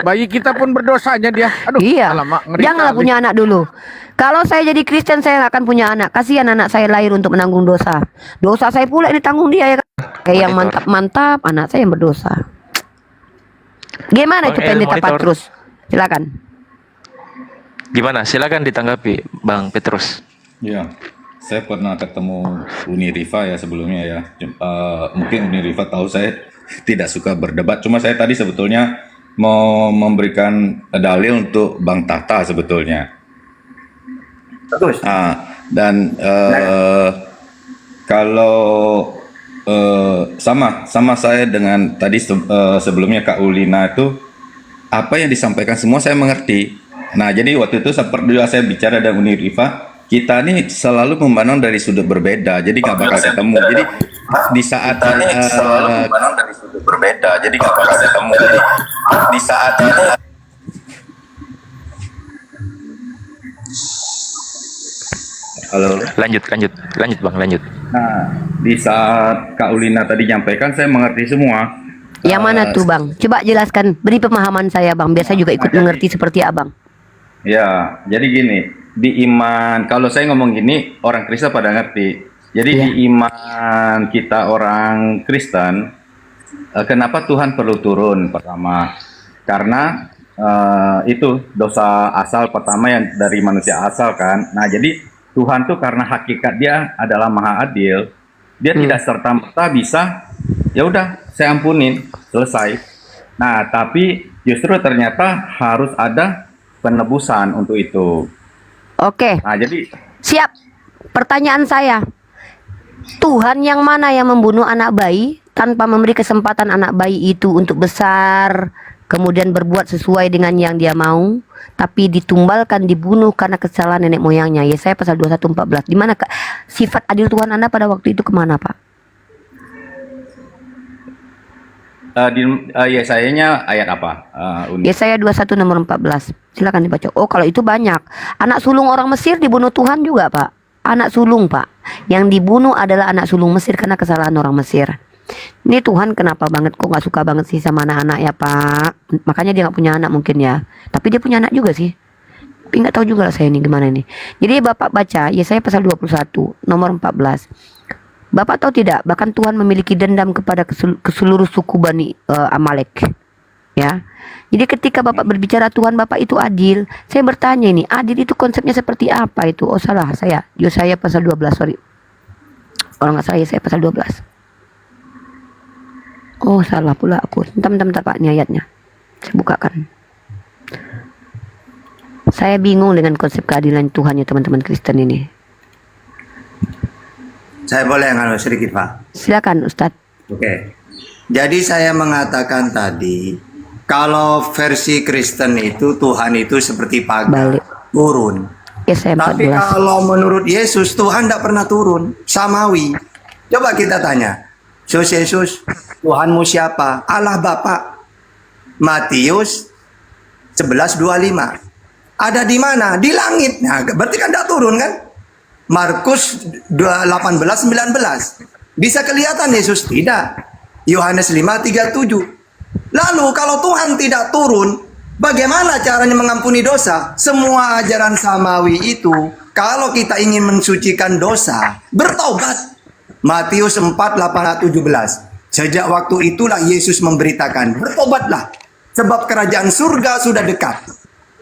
Bayi kita pun berdosanya dia. Aduh, Iya, alamak, ngeri janganlah kali. punya anak dulu. Kalau saya jadi Kristen saya nggak akan punya anak. Kasihan anak saya lahir untuk menanggung dosa. Dosa saya pula ini tanggung dia ya kan. Kayak yang Monitor. mantap-mantap, anak saya yang berdosa. Gimana itu Bang El, pendeta monitor. Petrus? Silakan. Gimana? Silakan ditanggapi Bang Petrus. Ya, saya pernah ketemu Uni Rifa ya sebelumnya ya. Mungkin Uni Rifa tahu saya tidak suka berdebat. Cuma saya tadi sebetulnya mau memberikan dalil untuk Bang Tata sebetulnya. Bagus. Dan kalau sama saya dengan tadi sebelumnya Kak Ulina itu, apa yang disampaikan semua saya mengerti. Nah, jadi waktu itu seperti saya bicara dengan Uni Rifa, kita nih selalu memandang dari sudut berbeda, jadi nggak bakal ketemu. Jadi di saat Selalu memandang dari sudut berbeda, jadi nggak bakal ketemu. Jadi di saat halo. Lanjut Bang, lanjut. Nah, di saat Kak Ulina tadi nyampaikan, saya mengerti semua. Yang mana tuh Bang? Coba jelaskan, beri pemahaman saya Bang, biar saya juga ikut mengerti seperti Abang. Ya, jadi gini, di iman, kalau saya ngomong gini, orang Kristen pada ngerti. Jadi Iya. di iman kita orang Kristen, kenapa Tuhan perlu turun pertama? Karena itu dosa asal pertama yang dari manusia asal kan. Nah, jadi Tuhan tuh karena hakikat dia adalah maha adil, dia tidak serta-merta bisa, ya udah saya ampunin, selesai. Nah, tapi justru ternyata harus ada penebusan untuk itu. Oke, Nah, jadi siap. Pertanyaan saya, Tuhan yang mana yang membunuh anak bayi tanpa memberi kesempatan anak bayi itu untuk besar, kemudian berbuat sesuai dengan yang dia mau, tapi ditumbalkan, dibunuh karena kesalahan nenek moyangnya. Yesaya pasal 21:14. Di mana sifat adil Tuhan Anda pada waktu itu kemana, Pak? Yesayanya ayat apa? Uni? Yesaya 21 nomor 14. Silakan dibaca. Oh, kalau itu banyak. Anak sulung orang Mesir dibunuh Tuhan juga, Pak. Anak sulung, Pak. Yang dibunuh adalah anak sulung Mesir karena kesalahan orang Mesir. Ini Tuhan kenapa banget kok nggak suka banget sih sama anak-anak ya, Pak? Makanya dia nggak punya anak mungkin ya. Tapi dia punya anak juga sih. Tapi nggak tahu juga lah saya ini gimana ini. Jadi Bapak baca Yesaya pasal 21 nomor 14. Bapak tahu tidak, bahkan Tuhan memiliki dendam kepada keseluruh suku Bani Amalek. Ya. Jadi ketika Bapak berbicara Tuhan Bapak itu adil, saya bertanya ini, adil itu konsepnya seperti apa itu? Oh, salah saya. Yesaya pasal 12, sorry. Kalau nggak salah Yesaya pasal 12. Oh, salah pula aku. Bentar Pak, ini ayatnya. Saya bukakan. Saya bingung dengan konsep keadilan Tuhan ya teman-teman Kristen ini. Saya boleh nggak sedikit, Pak? Silakan Ustadz. Oke. Jadi saya mengatakan tadi, kalau versi Kristen itu Tuhan itu seperti pagar Balik. turun. Yesaya Tapi 14. kalau menurut Yesus Tuhan tidak pernah turun, samawi. Coba kita tanya, Yesus, Tuhanmu siapa? Allah Bapa. Matius 11:25. Ada di mana? Di langit. Nah, berarti kan tidak turun kan? Markus 18:19. Bisa kelihatan Yesus tidak. Yohanes 5:37. Lalu kalau Tuhan tidak turun, bagaimana caranya mengampuni dosa? Semua ajaran samawi itu, kalau kita ingin mensucikan dosa, bertobat. Matius 4:8-17. Sejak waktu itulah Yesus memberitakan, bertobatlah, sebab kerajaan surga sudah dekat.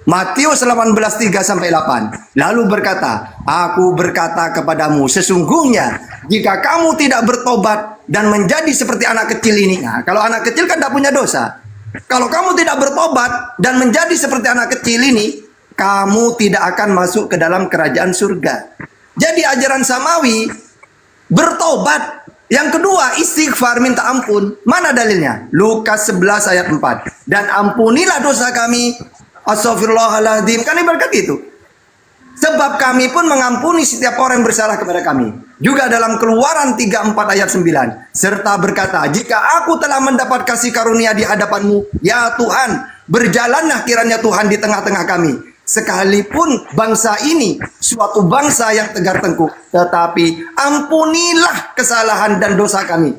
Matius 18:3-8. Lalu berkata, aku berkata kepadamu, sesungguhnya jika kamu tidak bertobat dan menjadi seperti anak kecil ini. Nah, kalau anak kecil kan tidak punya dosa. Kalau kamu tidak bertobat dan menjadi seperti anak kecil ini, kamu tidak akan masuk ke dalam kerajaan surga. Jadi ajaran samawi, bertobat. Yang kedua, istighfar, minta ampun. Mana dalilnya? Lukas 11 ayat 4. Dan ampunilah dosa kami. Astaghfirullahaladzim. Kan ibarat itu. Sebab kami pun mengampuni setiap orang yang bersalah kepada kami. Juga dalam Keluaran 34 ayat 9. Serta berkata, jika aku telah mendapat kasih karunia di hadapanmu, ya Tuhan, berjalanlah kiranya Tuhan di tengah-tengah kami. Sekalipun bangsa ini suatu bangsa yang tegar tengkuk, tetapi ampunilah kesalahan dan dosa kami.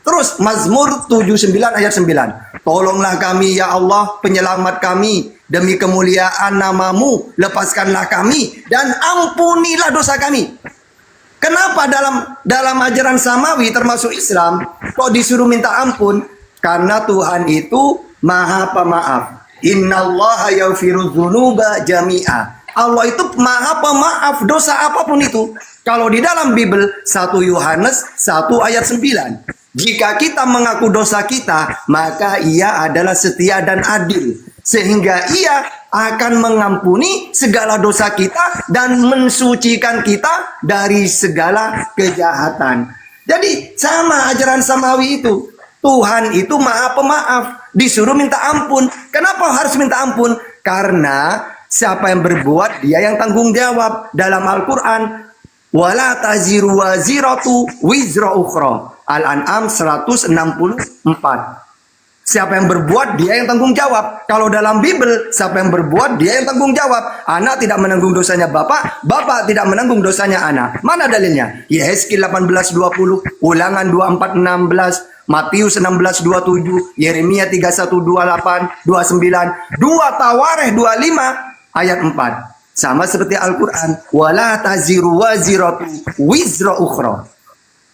Terus Mazmur 79 ayat 9. Tolonglah kami ya Allah, penyelamat kami, demi kemuliaan namamu, lepaskanlah kami dan ampunilah dosa kami. Kenapa dalam ajaran samawi termasuk Islam kok disuruh minta ampun? Karena Tuhan itu Maha Pemaaf. Innallaha yaghfiru dzunuba jami'a. Allah itu Maha Pemaaf dosa apapun itu. Kalau di dalam Bible 1 Yohanes 1 ayat 9. Jika kita mengaku dosa kita, maka Ia adalah setia dan adil, sehingga Ia akan mengampuni segala dosa kita dan mensucikan kita dari segala kejahatan. Jadi sama ajaran samawi itu. Tuhan itu Maha Pemaaf, disuruh minta ampun. Kenapa harus minta ampun? Karena siapa yang berbuat, dia yang tanggung jawab. Dalam Al-Quran, wala taziru waziratu wizra ukhra. Al-An'am 164. Siapa yang berbuat, dia yang tanggung jawab. Kalau dalam Bible, siapa yang berbuat, dia yang tanggung jawab. Anak tidak menanggung dosanya bapak, bapak tidak menanggung dosanya anak. Mana dalilnya? Yehezkiel 18:20, Ulangan 24:16, Matius 16:27, Yeremia 31:28, 29, 2 Tawarikh 25 ayat 4. Sama seperti Al-Quran, wala taziru waziratu wizra ukhra.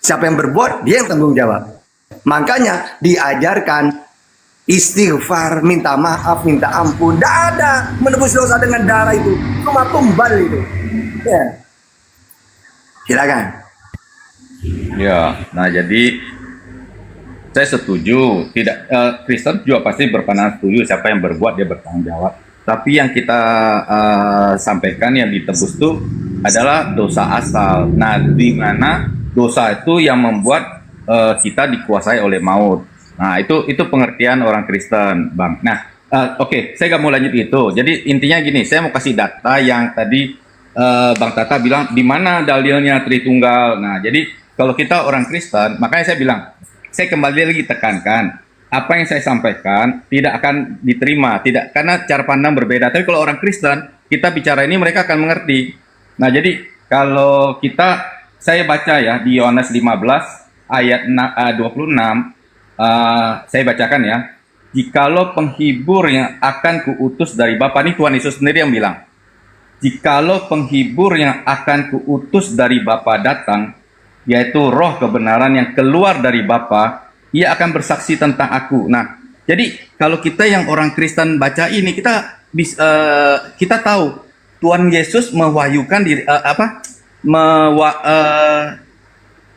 Siapa yang berbuat, dia yang tanggung jawab. Makanya diajarkan istighfar, minta maaf, minta ampun. Tidak ada menebus dosa dengan darah itu. Cuma tumbal itu. Ya. Silakan. Ya, nah jadi saya setuju. Tidak, Kristen juga pasti berpandangan setuju. Siapa yang berbuat dia bertanggung jawab. Tapi yang kita sampaikan yang ditebus itu adalah dosa asal. Nah, di mana dosa itu yang membuat kita dikuasai oleh maut. Nah, itu pengertian orang Kristen, Bang. Nah, oke, saya nggak mau lanjut itu. Jadi intinya gini, saya mau kasih data yang tadi Bang Tata bilang di mana dalilnya Tritunggal. Nah, jadi kalau kita orang Kristen, makanya saya bilang, saya kembali lagi tekankan, apa yang saya sampaikan tidak akan diterima, tidak karena cara pandang berbeda. Tapi kalau orang Kristen, kita bicara ini mereka akan mengerti. Nah, jadi kalau saya baca ya di Yohanes 15 ayat 26, saya bacakan ya. Jikalau penghibur yang akan kuutus dari Bapa, ini Tuhan Yesus sendiri yang bilang. Jikalau penghibur yang akan kuutus dari Bapa datang, yaitu roh kebenaran yang keluar dari Bapa, ia akan bersaksi tentang aku. Nah, jadi kalau kita yang orang Kristen baca ini, kita tahu Tuhan Yesus mewahyukan diri,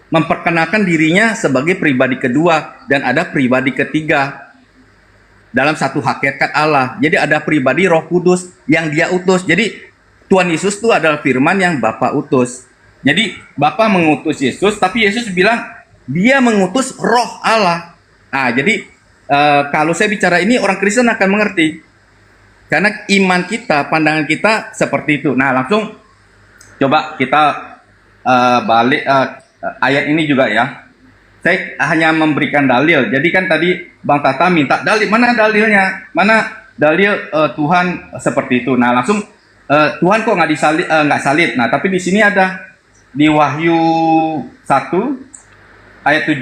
memperkenalkan dirinya sebagai pribadi kedua dan ada pribadi ketiga dalam satu hakikat Allah. Jadi ada pribadi Roh Kudus yang Dia utus. Jadi Tuhan Yesus itu adalah firman yang Bapa utus. Jadi Bapa mengutus Yesus, tapi Yesus bilang Dia mengutus Roh Allah. Nah, jadi kalau saya bicara ini orang Kristen akan mengerti. Karena iman kita, pandangan kita seperti itu. Nah, langsung coba kita balik ayat ini juga ya. Saya hanya memberikan dalil. Jadi kan tadi Bang Tata minta dalil. Mana dalilnya? Mana dalil Tuhan seperti itu? Nah, langsung Tuhan kok nggak salib. Nah, tapi di sini ada di Wahyu 1 ayat 17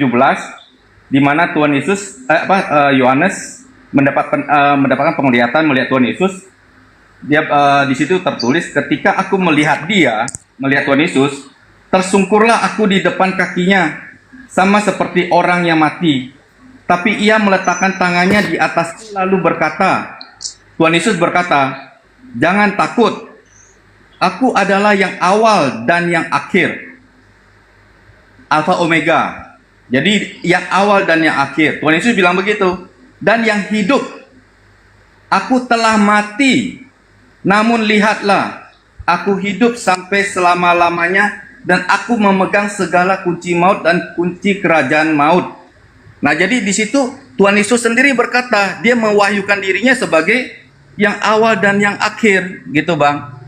di mana Tuhan Yesus Yohanes mendapatkan penglihatan melihat Tuhan Yesus. Dia di situ tertulis, ketika aku melihat Tuhan Yesus, tersungkurlah aku di depan kakinya, sama seperti orang yang mati. Tapi ia meletakkan tangannya di atasku lalu berkata, Tuhan Yesus berkata, jangan takut, aku adalah yang awal dan yang akhir, Alfa Omega. Jadi yang awal dan yang akhir. Tuhan Yesus bilang begitu. Dan yang hidup, aku telah mati, namun lihatlah, aku hidup sampai selama-lamanya, dan aku memegang segala kunci maut dan kunci kerajaan maut. Nah, jadi di situ Tuhan Yesus sendiri berkata, Dia mewahyukan dirinya sebagai yang awal dan yang akhir, gitu Bang.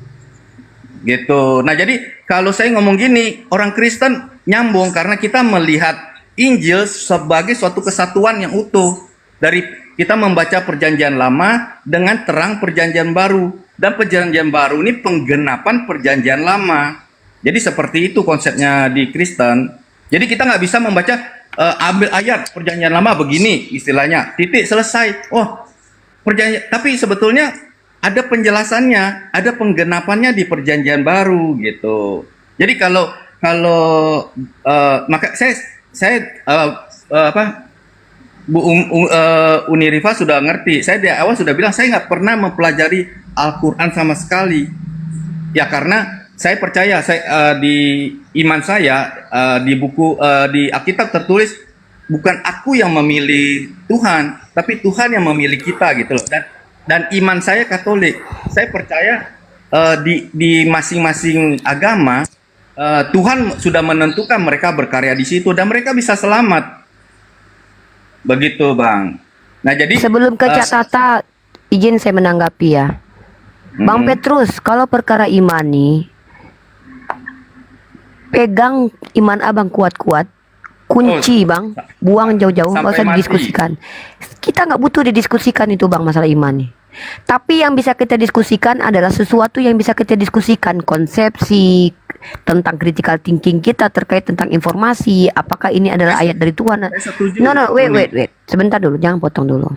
Gitu. Nah, jadi kalau saya ngomong gini, orang Kristen nyambung karena kita melihat Injil sebagai suatu kesatuan yang utuh. Dari kita membaca perjanjian lama dengan terang perjanjian baru. Dan perjanjian baru ini penggenapan perjanjian lama. Jadi seperti itu konsepnya di Kristen. Jadi kita nggak bisa membaca ambil ayat perjanjian lama begini istilahnya, titik selesai. Oh, perjanjian. Tapi sebetulnya ada penjelasannya, ada penggenapannya di perjanjian baru gitu. Jadi kalau maka saya Bu Unirifa sudah ngerti. Saya di awal sudah bilang saya nggak pernah mempelajari Al-Quran sama sekali. Ya karena saya percaya di iman saya di buku di Alkitab tertulis bukan aku yang memilih Tuhan, tapi Tuhan yang memilih kita gitu loh. Dan iman saya Katolik. Saya percaya di masing-masing agama Tuhan sudah menentukan mereka berkarya di situ dan mereka bisa selamat. Begitu, Bang. Nah, jadi Sebelum ke Cak Tata, izin saya menanggapi ya. Bang Petrus, kalau perkara iman nih, pegang iman abang kuat-kuat, kunci bang, buang jauh-jauh, nggak usah sampai mati. didiskusikan. Kita nggak butuh didiskusikan itu bang, masalah iman nih. Tapi yang bisa kita diskusikan adalah sesuatu yang bisa kita diskusikan, konsepsi tentang critical thinking kita terkait tentang informasi, apakah ini adalah ayat dari Tuhan. setuju. No, wait. Sebentar dulu, jangan potong dulu.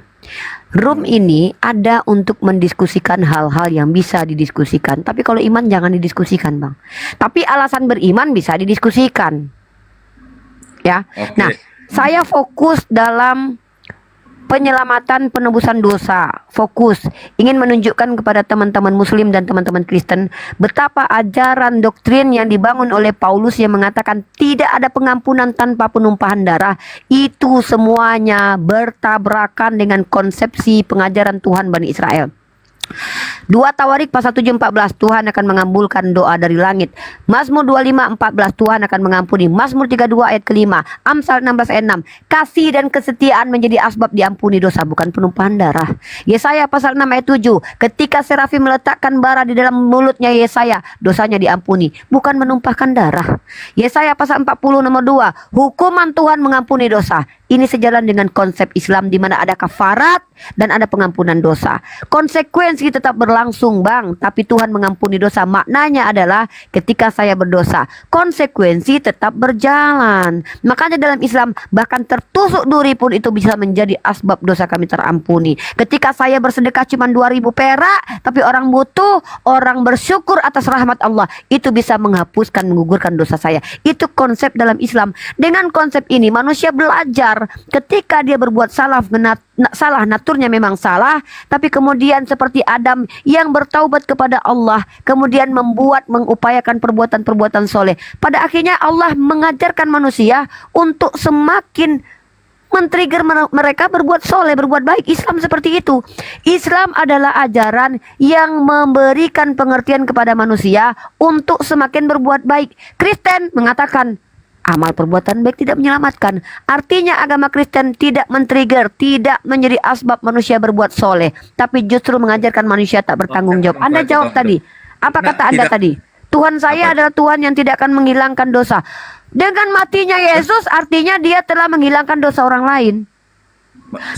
Room ini ada untuk mendiskusikan hal-hal yang bisa didiskusikan. Tapi kalau iman jangan didiskusikan, Bang. Tapi alasan beriman bisa didiskusikan. Ya. Oke. Nah, saya fokus dalam penyelamatan penebusan dosa. Fokus ingin menunjukkan kepada teman-teman muslim dan teman-teman Kristen betapa ajaran doktrin yang dibangun oleh Paulus yang mengatakan tidak ada pengampunan tanpa penumpahan darah, itu semuanya bertabrakan dengan konsepsi pengajaran Tuhan Bani Israel. 2 Tawarik pasal 7:14, Tuhan akan mengabulkan doa dari langit. Mazmur 25:14, Tuhan akan mengampuni. Mazmur 32 ayat kelima. Amsal 16 ayat 6, kasih dan kesetiaan menjadi asbab diampuni dosa, bukan penumpahan darah. Yesaya pasal 6 ayat 7, ketika serafim meletakkan bara di dalam mulutnya Yesaya, dosanya diampuni, bukan menumpahkan darah. Yesaya pasal 40 nomor 2, hukuman Tuhan mengampuni dosa. Ini sejalan dengan konsep Islam di mana ada kafarat dan ada pengampunan dosa. Konsekuensi tetap berlangsung, Bang, tapi Tuhan mengampuni dosa. Maknanya adalah ketika saya berdosa, konsekuensi tetap berjalan. Makanya dalam Islam bahkan tertusuk duri pun itu bisa menjadi asbab dosa kami terampuni. Ketika saya bersedekah cuma 2.000 perak, tapi orang butuh, orang bersyukur atas rahmat Allah, itu bisa menghapuskan, menggugurkan dosa saya. Itu konsep dalam Islam. Dengan konsep ini manusia belajar ketika dia berbuat salah, salah naturnya memang salah, tapi kemudian seperti Adam yang bertaubat kepada Allah, kemudian mengupayakan perbuatan-perbuatan soleh. Pada akhirnya Allah mengajarkan manusia untuk semakin men-trigger mereka berbuat soleh, berbuat baik. Islam seperti itu. Islam adalah ajaran yang memberikan pengertian kepada manusia untuk semakin berbuat baik. Kristen mengatakan amal perbuatan baik tidak menyelamatkan. Artinya agama Kristen tidak men-trigger, tidak menjadi asbab manusia berbuat soleh, tapi justru mengajarkan manusia tak bertanggung jawab. Anda jawab tadi. Apa kata Anda tadi? Tuhan saya adalah Tuhan yang tidak akan menghilangkan dosa. Dengan matinya Yesus artinya dia telah menghilangkan dosa orang lain.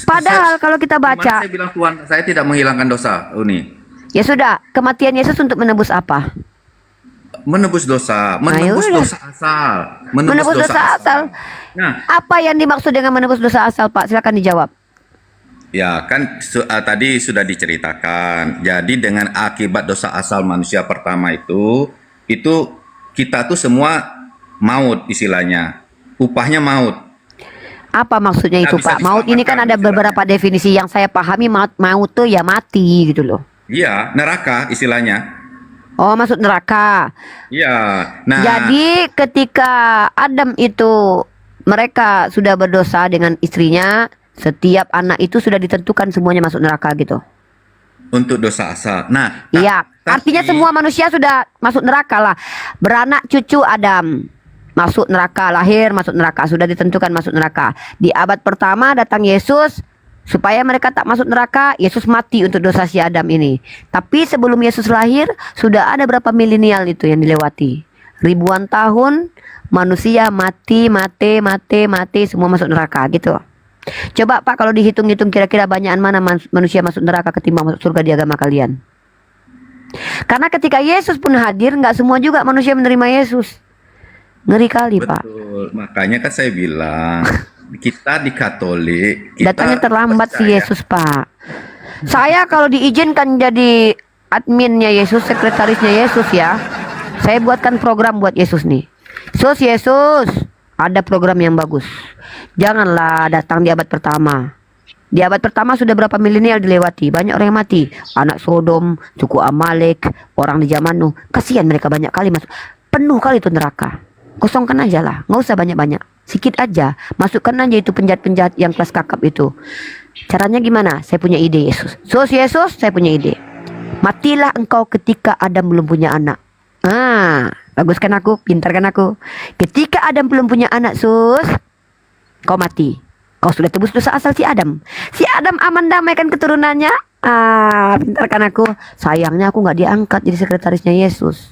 Padahal kalau kita baca, saya bilang Tuhan saya tidak menghilangkan dosa, Uni. ya sudah, kematian Yesus untuk menebus apa? Menebus dosa, dosa asal, Menebus dosa asal. Nah, Apa yang dimaksud dengan menebus dosa asal, Pak? Silakan dijawab. ya kan tadi sudah diceritakan. Jadi dengan akibat dosa asal manusia pertama itu kita tuh semua maut istilahnya. Upahnya maut. Apa maksudnya itu, Nggak bisa Pak? Maut ini kan ada diselamatkan beberapa definisi yang saya pahami. Maut tuh ya mati gitu loh. Iya, neraka istilahnya. Oh, masuk neraka. Iya. Nah, Jadi ketika Adam itu mereka sudah berdosa dengan istrinya, setiap anak itu sudah ditentukan semuanya masuk neraka gitu. untuk dosa asal. Nah, Iya, artinya semua manusia sudah masuk neraka lah. Beranak cucu Adam masuk neraka, lahir masuk neraka, sudah ditentukan masuk neraka. Di abad pertama datang Yesus supaya mereka tak masuk neraka. Yesus mati untuk dosa si Adam ini. Tapi sebelum Yesus lahir sudah ada berapa milenial itu yang dilewati. Ribuan tahun manusia mati semua masuk neraka gitu. Coba Pak kalau dihitung-hitung kira-kira banyakan mana manusia masuk neraka ketimbang masuk surga di agama kalian. Karena ketika Yesus pun hadir nggak semua juga manusia menerima Yesus. Ngeri kali Pak. betul. Makanya kan saya bilang kita di Katolik kita Datangnya terlambat si percaya. Yesus Pak. Saya kalau diizinkan jadi adminnya Yesus, sekretarisnya Yesus ya, saya buatkan program buat Yesus nih. Yesus, ada program yang bagus. Janganlah datang di abad pertama. Di abad pertama sudah berapa milenial dilewati, banyak orang yang mati. Anak Sodom, suku Amalek, orang di zaman Nuh. Kasihan mereka banyak kali masuk. Penuh kali itu neraka. Kosongkan aja lah, nggak usah banyak-banyak. Sikit aja, masukkan aja itu penjahat-penjahat yang kelas kakap itu. Caranya gimana? Saya punya ide Yesus. Yesus, saya punya ide. Matilah engkau ketika Adam belum punya anak. Bagus kan aku, pintar kan aku. Ketika Adam belum punya anak, kau mati. Kau sudah tebus dosa asal si Adam. Si Adam aman damai kan keturunannya. Pintar kan aku. Sayangnya aku nggak diangkat jadi sekretarisnya Yesus.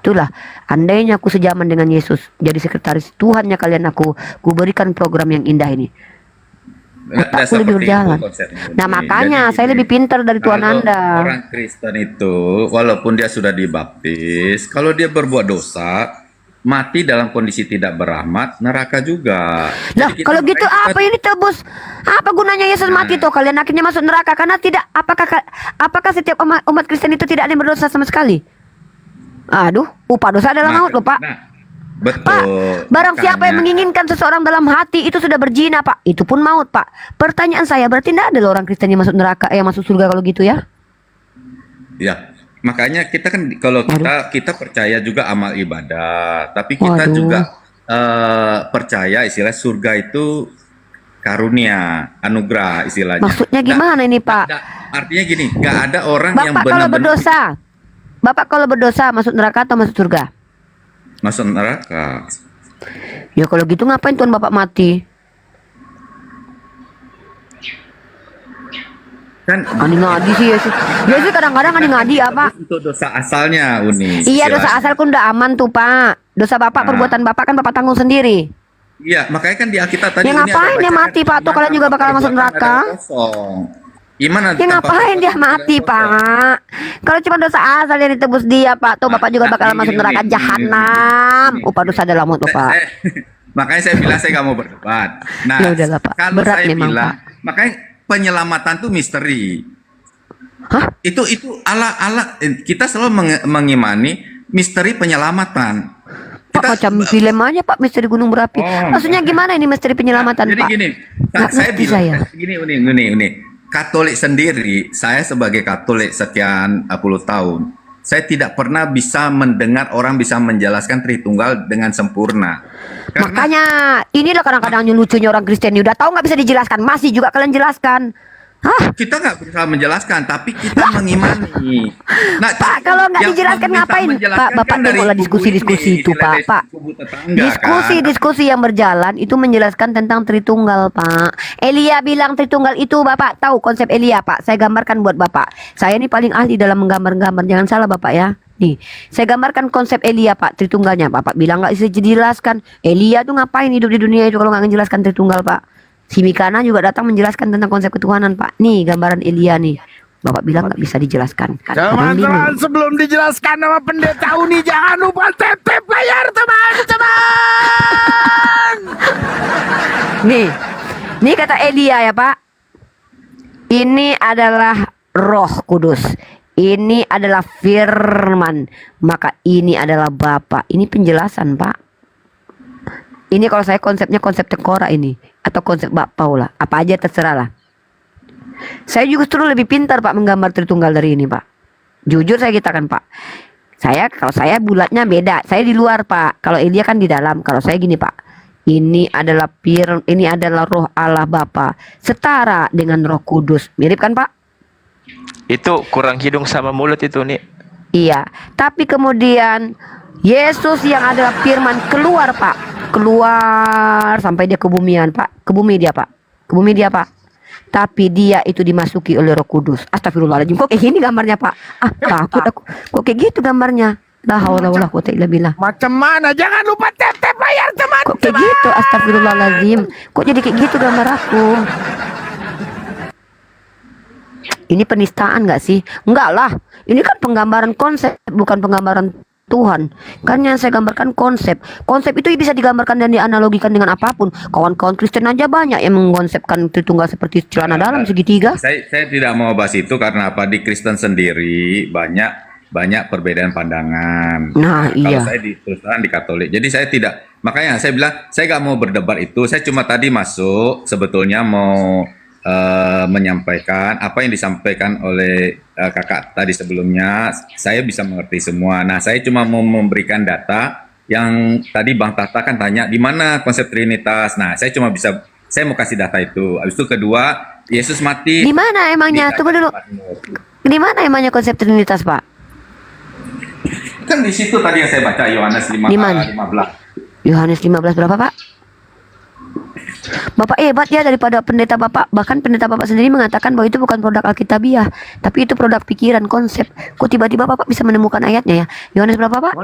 Itulah, andainya aku sejaman dengan Yesus, jadi sekretaris Tuhannya kalian aku berikan program yang indah ini. Otakku lebih berjalan. Nah makanya saya lebih pintar dari Tuhan kalau Anda. Orang Kristen itu walaupun dia sudah dibaptis, kalau dia berbuat dosa, mati dalam kondisi tidak berahmat, neraka juga. Lah Jadi kita kalau gitu makanya apa ini tebus? Apa gunanya Yesus mati tuh? Kalian akhirnya masuk neraka karena tidak. Apakah setiap umat Kristen itu tidak ada yang berdosa sama sekali? Aduh, upah dosa adalah maut loh Pak. Nah, betul. Pak, barang siapa yang menginginkan seseorang dalam hati itu sudah berzina Pak. Itu pun maut Pak. Pertanyaan saya, berarti tidak ada loh orang Kristen yang masuk neraka, yang masuk surga kalau gitu ya? Ya, makanya kita kan kalau kita percaya juga amal ibadah, tapi kita Waduh. juga percaya istilah surga itu karunia, anugerah istilahnya. Maksudnya gimana ini, Pak? Artinya gini, nggak ada orang yang Bapak kalau benar-benar berdosa, Bapak kalau berdosa masuk neraka atau masuk surga? masuk neraka. Ya kalau gitu ngapain Tuhan Bapak mati? Kan Ngadi-ngadi sih Yesus. Yesus kadang-kadang ngadi-ngadi apa? untuk dosa asalnya, Uni. Iya, dosa istilahnya. asal pun udah aman tuh, Pak. Dosa Bapak, Nah. perbuatan Bapak kan Bapak tanggung sendiri. Iya, makanya kan di Alkitab tadi Ya Uni ada ngapain dia bacakan, mati, Pak? Tuh iman kalian juga tanpa bakal masuk perbuatan neraka. adalah kosong. Iman Ya tanpa ngapain perbuatan dia adalah mati, kosong. Pak? Kalau cuma dosa asal yang ditebus dia, Pak, tuh Bapak juga bakal masuk neraka jahanam. Upah dosa dalam mutu, Pak. Makanya saya bilang saya nggak mau berdebat. Nah, Ya udahlah, Pak. kalau Berat saya memang, bilang, makanya penyelamatan tuh misteri. Hah? Itu ala kita selalu mengimani misteri penyelamatan. Pak macam film aja, Pak, misteri gunung berapi. Oh. Maksudnya gimana ini misteri penyelamatan, Jadi Pak? gini, Nggak saya ngerti bilang saya. gini, Uni. Katolik sendiri, saya sebagai Katolik sekian puluh tahun, saya tidak pernah bisa mendengar orang bisa menjelaskan Tritunggal dengan sempurna. Karena Makanya inilah kadang-kadang lucunya orang Kristen. Udah tahu nggak bisa dijelaskan, masih juga kalian jelaskan. Hah? kita nggak berusaha menjelaskan, tapi kita mengimani. Nah, Pak, kalau nggak yang dijelaskan meminta ngapain? menjelaskan Pak, Bapak kan dari dengarlah kubu diskusi-diskusi ini, itu, istilah Pak. dari Pak, kubu tetangga, kan? diskusi yang berjalan itu menjelaskan tentang Tritunggal, Pak. Elia bilang Tritunggal itu, Bapak tahu konsep Elia, Pak. Saya gambarkan buat Bapak. Saya ini paling ahli dalam menggambar-gambar. Jangan salah, Bapak ya. Nih, saya gambarkan konsep Elia, Pak. Tritunggalnya, Bapak bilang nggak bisa dijelaskan. Elia tuh ngapain hidup di dunia itu kalau nggak menjelaskan Tritunggal, Pak? Si Mikana juga datang menjelaskan tentang konsep ketuhanan, Pak. Nih gambaran Elia nih. Bapak bilang nggak bisa dijelaskan. Orang bingung. Teman-teman, sebelum dijelaskan nama pendeta Uni, jangan lupa tap layar, teman-teman. Nih kata Elia ya, Pak. Ini adalah Roh Kudus. Ini adalah firman. Maka ini adalah Bapa. Ini penjelasan, Pak. Ini kalau saya konsepnya konsep tengkorak ini. Atau konsep Mbak Paula. Apa aja terserah lah. Saya justru lebih pintar, Pak, menggambar Tritunggal dari ini, Pak. Jujur saya katakan, Pak. Kalau saya bulatnya beda. Saya di luar, Pak. Kalau Elia kan di dalam. Kalau saya gini, Pak. Ini adalah ini adalah Roh Allah Bapa. Setara dengan Roh Kudus. Mirip kan, Pak? Itu kurang hidung sama mulut itu nih. Iya. Tapi kemudian Yesus yang adalah firman keluar, Pak. Keluar sampai dia ke bumian, Pak. Ke bumi dia, Pak. Ke bumi dia, Pak. Tapi dia itu dimasuki oleh Roh Kudus. Astagfirullahaladzim. Kok kayak gini gambarnya, Pak? Takut aku. Kok kayak gitu gambarnya? La haula wala quwata illa billah. Macam mana? Jangan lupa tap layar, Kok kayak teman-teman. gitu? Astagfirullahaladzim. Kok jadi kayak gitu gambar aku? Ini penistaan nggak sih? Enggak lah. Ini kan penggambaran konsep, bukan penggambaran Tuhan. Kan yang saya gambarkan konsep. Konsep itu bisa digambarkan dan dianalogikan dengan apapun. Kawan-kawan Kristen aja banyak yang mengkonsepkan Tritunggal seperti celana dalam segitiga. Saya tidak mau bahas itu karena apa, di Kristen sendiri banyak perbedaan pandangan. Nah, iya. Kalau saya terus terang di Katolik, jadi saya tidak. Makanya saya bilang saya nggak mau berdebat itu. Saya cuma tadi masuk sebetulnya mau menyampaikan apa yang disampaikan oleh kakak tadi sebelumnya. Saya bisa mengerti semua. Nah, saya cuma mau memberikan data yang tadi Bang Tata kan tanya di mana konsep Trinitas. Nah, saya mau kasih data itu. Habis itu kedua, Yesus mati. Di mana emangnya? di Tunggu dulu. Di mana emangnya konsep Trinitas, Pak? Kan di situ tadi yang saya baca Yohanes Di mana? 15. Yohanes 15 berapa, Pak? Bapak hebat ya daripada pendeta Bapak. Bahkan pendeta Bapak sendiri mengatakan bahwa itu bukan produk Alkitabiah, tapi itu produk pikiran, konsep. Kok tiba-tiba Bapak bisa menemukan ayatnya ya? Yohanes berapa, Pak?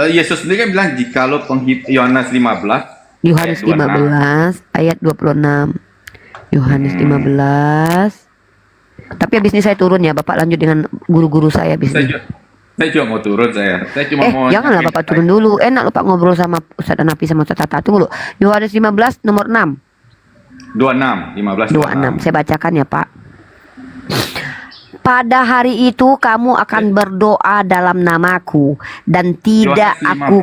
Yesus sendiri kan bilang jikalau Yohanes 15 Yohanes 15 ayat 26. Yohanes 15. Tapi habis ini saya turun ya, Bapak lanjut dengan guru-guru saya habis ini. Saya cuma mau turun saya cuma mau Janganlah Bapak turun dulu. Enak lupa ngobrol sama Ustaz Anapi sama Ustaz Tata. Tunggu dulu. Yohanes 15 nomor 6. 26. 26. Saya bacakan ya, Pak. Pada hari itu kamu akan berdoa dalam namaku dan tidak aku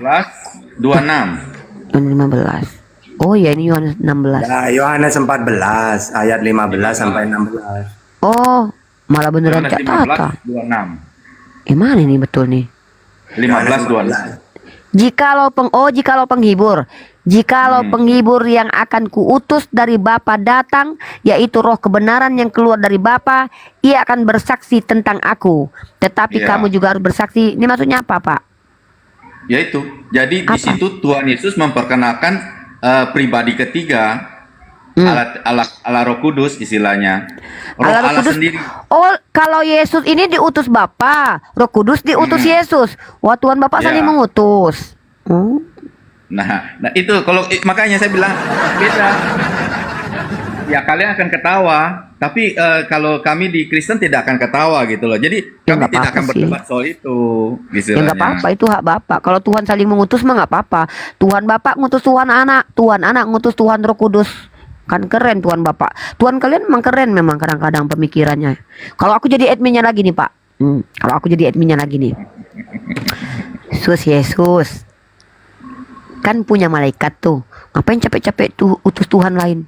26. Yohanes 15. Oh ya, ini Yohanes 16. Ya, Yohanes 14 ayat 15 sampai 16. Oh, malah beneran Yohanes Cak Tata. 15 26. Mana ini betul nih? 15 26. Jikalau penghibur, Jikalau penghibur yang akan kuutus dari Bapa datang, yaitu roh kebenaran yang keluar dari Bapa, ia akan bersaksi tentang aku. Tetapi Iya. kamu juga harus bersaksi. Ini maksudnya apa, Pak? Yaitu, jadi di Apa? situ Tuhan Yesus memperkenalkan pribadi ketiga, ala Roh Kudus istilahnya. Roh Allah Allah Kudus. sendiri. Oh, kalau Yesus ini diutus Bapa, Roh Kudus diutus Yesus. Wah, Tuhan Bapa Ya. saling mengutus. Nah itu kalau makanya saya bilang beda. Ya kalian akan ketawa, tapi kalau kami di Kristen tidak akan ketawa gitu loh. Jadi Ya, kami nggak tidak apa-apa akan sih. berdebat soal itu, Ya istilahnya. nggak apa-apa, itu hak Bapak. Kalau Tuhan saling mengutus mah nggak apa-apa. Tuhan Bapak ngutus Tuhan Anak ngutus Tuhan Roh Kudus. Kan keren Tuhan Bapak. Tuhan kalian memang keren memang kadang-kadang pemikirannya. Kalau aku jadi adminnya lagi nih, Pak. Kalau aku jadi adminnya lagi nih. Yesus. Kan punya malaikat tuh. Ngapain capek-capek tuh utus Tuhan lain?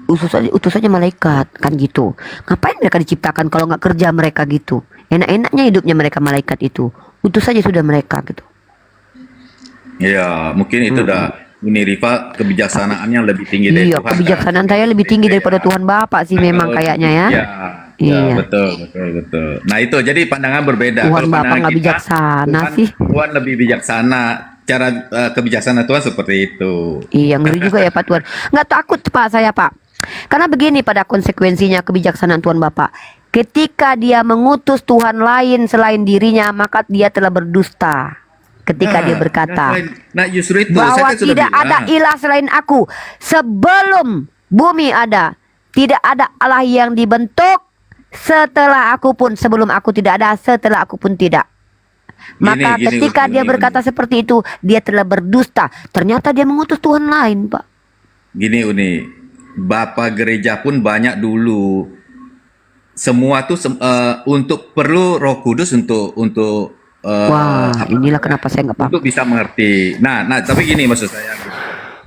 Utus aja malaikat kan gitu. Ngapain mereka diciptakan kalau nggak kerja mereka gitu? Enak-enaknya hidupnya mereka malaikat itu. Utus saja sudah mereka gitu. Ya mungkin itu udah Uni Rifa kebijaksanaannya lebih tinggi dari Iya, Tuhan. kebijaksanaan saya lebih tinggi daripada Tuhan Bapak sih memang kayaknya ya. Ya, Iya. betul. Nah itu jadi pandangan berbeda. Tuhan Kalau Bapak pandangan nggak kita, bijaksana sih. Tuhan lebih bijaksana. Cara kebijaksanaan Tuhan seperti itu. Iya, ngeri juga ya Pak Tuhan. Nggak takut Pak saya Pak. Karena begini pada konsekuensinya kebijaksanaan Tuhan Bapak. Ketika dia mengutus Tuhan lain selain dirinya, maka dia telah berdusta. Ketika dia berkata Nah justru itu bahwa saya kan sudah tidak bilang. ada ilah selain aku. Sebelum bumi ada, tidak ada Allah yang dibentuk. Setelah aku pun, sebelum aku tidak ada, setelah aku pun tidak. Maka Gini, ketika dia berkata seperti itu, dia telah berdusta. Ternyata dia mengutus Tuhan lain, Pak. Gini Uni, Bapak gereja pun banyak dulu. Semua tuh untuk perlu Roh Kudus untuk Wah, inilah kenapa saya nggak paham. untuk bisa mengerti. Nah, tapi gini maksud saya.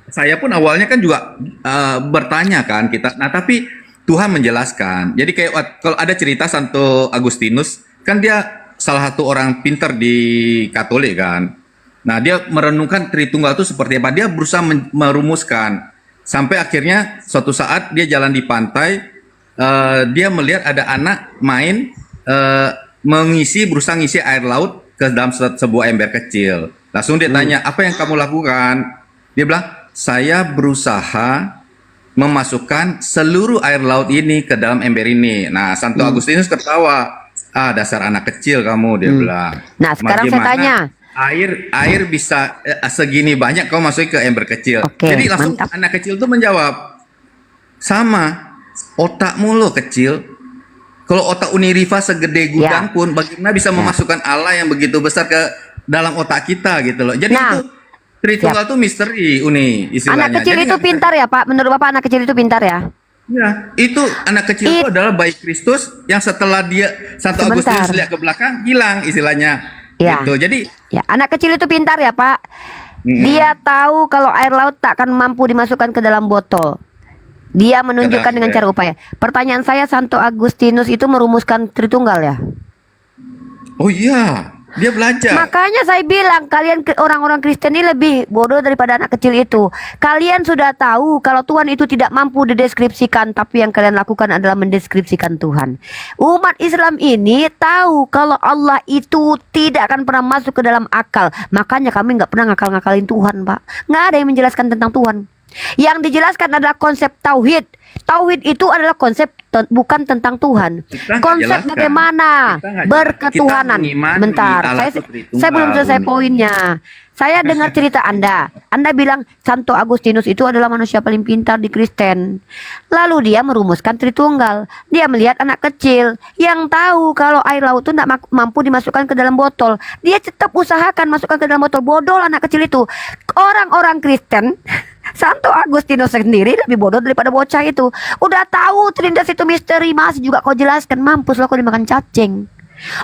Saya pun awalnya kan juga bertanya kan kita. Nah, tapi Tuhan menjelaskan. Jadi kayak kalau ada cerita Santo Agustinus, kan dia salah satu orang pintar di Katolik kan. Nah, dia merenungkan Tritunggal itu seperti apa. Dia berusaha merumuskan. Sampai akhirnya suatu saat dia jalan di pantai, dia melihat ada anak main berusaha ngisi air laut ke dalam sebuah ember kecil. Langsung dia tanya, apa yang kamu lakukan? Dia bilang, saya berusaha memasukkan seluruh air laut ini ke dalam ember ini. Nah, Santo Agustinus ketawa. Dasar anak kecil kamu, dia bilang. Nah, sekarang saya Bagaimana tanya. Air bisa segini banyak kamu masukin ke ember kecil. Oke, Jadi langsung mantap. anak kecil itu menjawab, sama, otakmu lo kecil. Kalau otak Uni Rifa segede gudang Ya. pun, bagaimana bisa memasukkan Allah yang begitu besar ke dalam otak kita gitu loh. Jadi Nah, itu Tritunggal itu misteri Uni istilahnya. Anak kecil Jadi itu nggak- pintar ya, Pak? Menurut Bapak anak kecil itu pintar ya? Ya, itu anak kecil itu adalah bayi Kristus yang setelah dia Santo Sebentar. Agustinus lihat ke belakang hilang istilahnya. Ya. Gitu. Jadi Ya, anak kecil itu pintar ya, Pak. Dia tahu kalau air laut tak akan mampu dimasukkan ke dalam botol. Dia menunjukkan dengan cara upaya. Pertanyaan saya, Santo Agustinus itu merumuskan Tritunggal ya? oh iya, dia belajar. Makanya saya bilang kalian orang-orang Kristen ini lebih bodoh daripada anak kecil itu. Kalian sudah tahu kalau Tuhan itu tidak mampu dideskripsikan, tapi yang kalian lakukan adalah mendeskripsikan Tuhan. Umat Islam ini tahu kalau Allah itu tidak akan pernah masuk ke dalam akal. Makanya kami nggak pernah ngakal-ngakalin Tuhan, Pak. Nggak ada yang menjelaskan tentang Tuhan. Yang dijelaskan adalah konsep tauhid. Tauhid itu adalah konsep bukan tentang Tuhan. Kita nggak Konsep jelaskan. bagaimana Kita nggak berketuhanan. kita mengimani Bentar, Allah saya, itu Tritunggal, saya belum selesai Uni. poinnya. Saya dengar cerita Anda. Anda bilang Santo Agustinus itu adalah manusia paling pintar di Kristen. Lalu dia merumuskan Tritunggal. Dia melihat anak kecil yang tahu kalau air laut itu tidak mampu dimasukkan ke dalam botol. Dia tetap usahakan masukkan ke dalam botol. Bodoh anak kecil itu. Orang-orang Kristen, Santo Agustinus sendiri lebih bodoh daripada bocah itu. Udah tahu Trinitas itu misteri, masih juga kau jelaskan. Mampus lo kau dimakan cacing.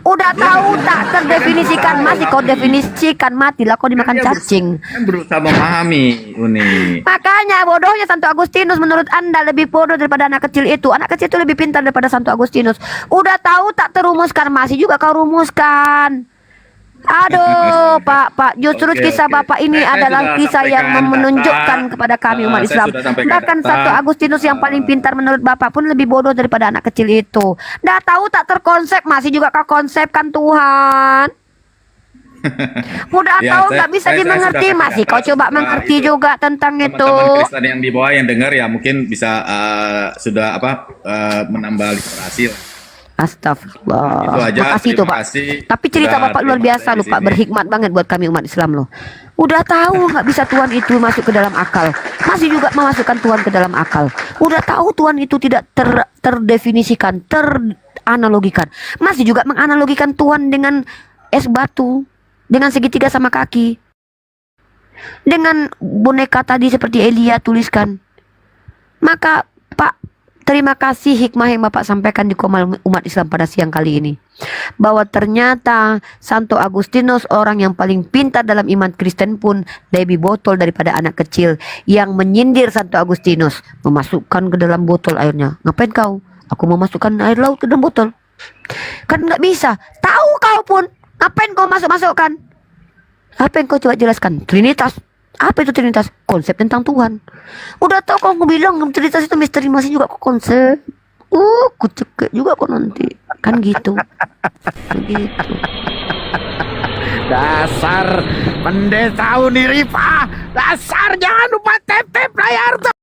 Udah tahu tak terdefinisikan, masih kau definisikan, matilah kau dimakan Dia cacing. Kan berusaha memahami Uni. Makanya bodohnya Santo Agustinus menurut Anda lebih bodoh daripada anak kecil itu. Anak kecil itu lebih pintar daripada Santo Agustinus. Udah tahu tak terumuskan, masih juga kau rumuskan. Aduh, Pak, justru Oke, kisah oke. Bapak ini Saya adalah sudah kisah yang sampaikan, menunjukkan Kakak. kepada kami umat Saya Islam. sudah sampaikan, Bahkan Kakak. Santo Agustinus yang paling pintar menurut Bapak pun lebih bodoh daripada anak kecil itu. Dah tahu tak terkonsep, masih juga kau konsepkan Tuhan. Udah Ya, tahu saya- nggak bisa saya dimengerti, sudah masih kau katakan, coba Pak, mengerti itu. juga tentang itu. Teman-teman Kristen yang di bawah yang dengar ya mungkin bisa sudah menambah literasi lah. Astagfirullah. Itu aja, Makasih tuh terima Pak. kasih. Tapi cerita Sudah Bapak luar terima biasa saya loh di Pak, sini. berhikmat banget buat kami umat Islam loh. Udah tahu nggak bisa Tuhan itu masuk ke dalam akal, masih juga memasukkan Tuhan ke dalam akal. Udah tahu Tuhan itu tidak terdefinisikan, teranalogikan, masih juga menganalogikan Tuhan dengan es batu, dengan segitiga sama kaki, dengan boneka tadi seperti Elia tuliskan. Maka Pak, terima kasih hikmah yang Bapak sampaikan di Komal Umat Islam pada siang kali ini. Bahwa ternyata Santo Agustinus orang yang paling pintar dalam iman Kristen pun lebih botol daripada anak kecil yang menyindir Santo Agustinus. Memasukkan ke dalam botol airnya. Ngapain kau? Aku memasukkan air laut ke dalam botol. Kan nggak bisa. Tahu kau pun. Ngapain kau masuk-masukkan? Apa yang kau coba jelaskan? Trinitas. Apa itu Trinitas? Konsep tentang Tuhan. Udah tahu kau bilang Trinitas itu misteri, masih juga kau konsep. Ku cekek juga kau nanti. Kan gitu. Begitu. Dasar pendeta Unirifa. Dasar jangan lupa tap-tap layar tuh.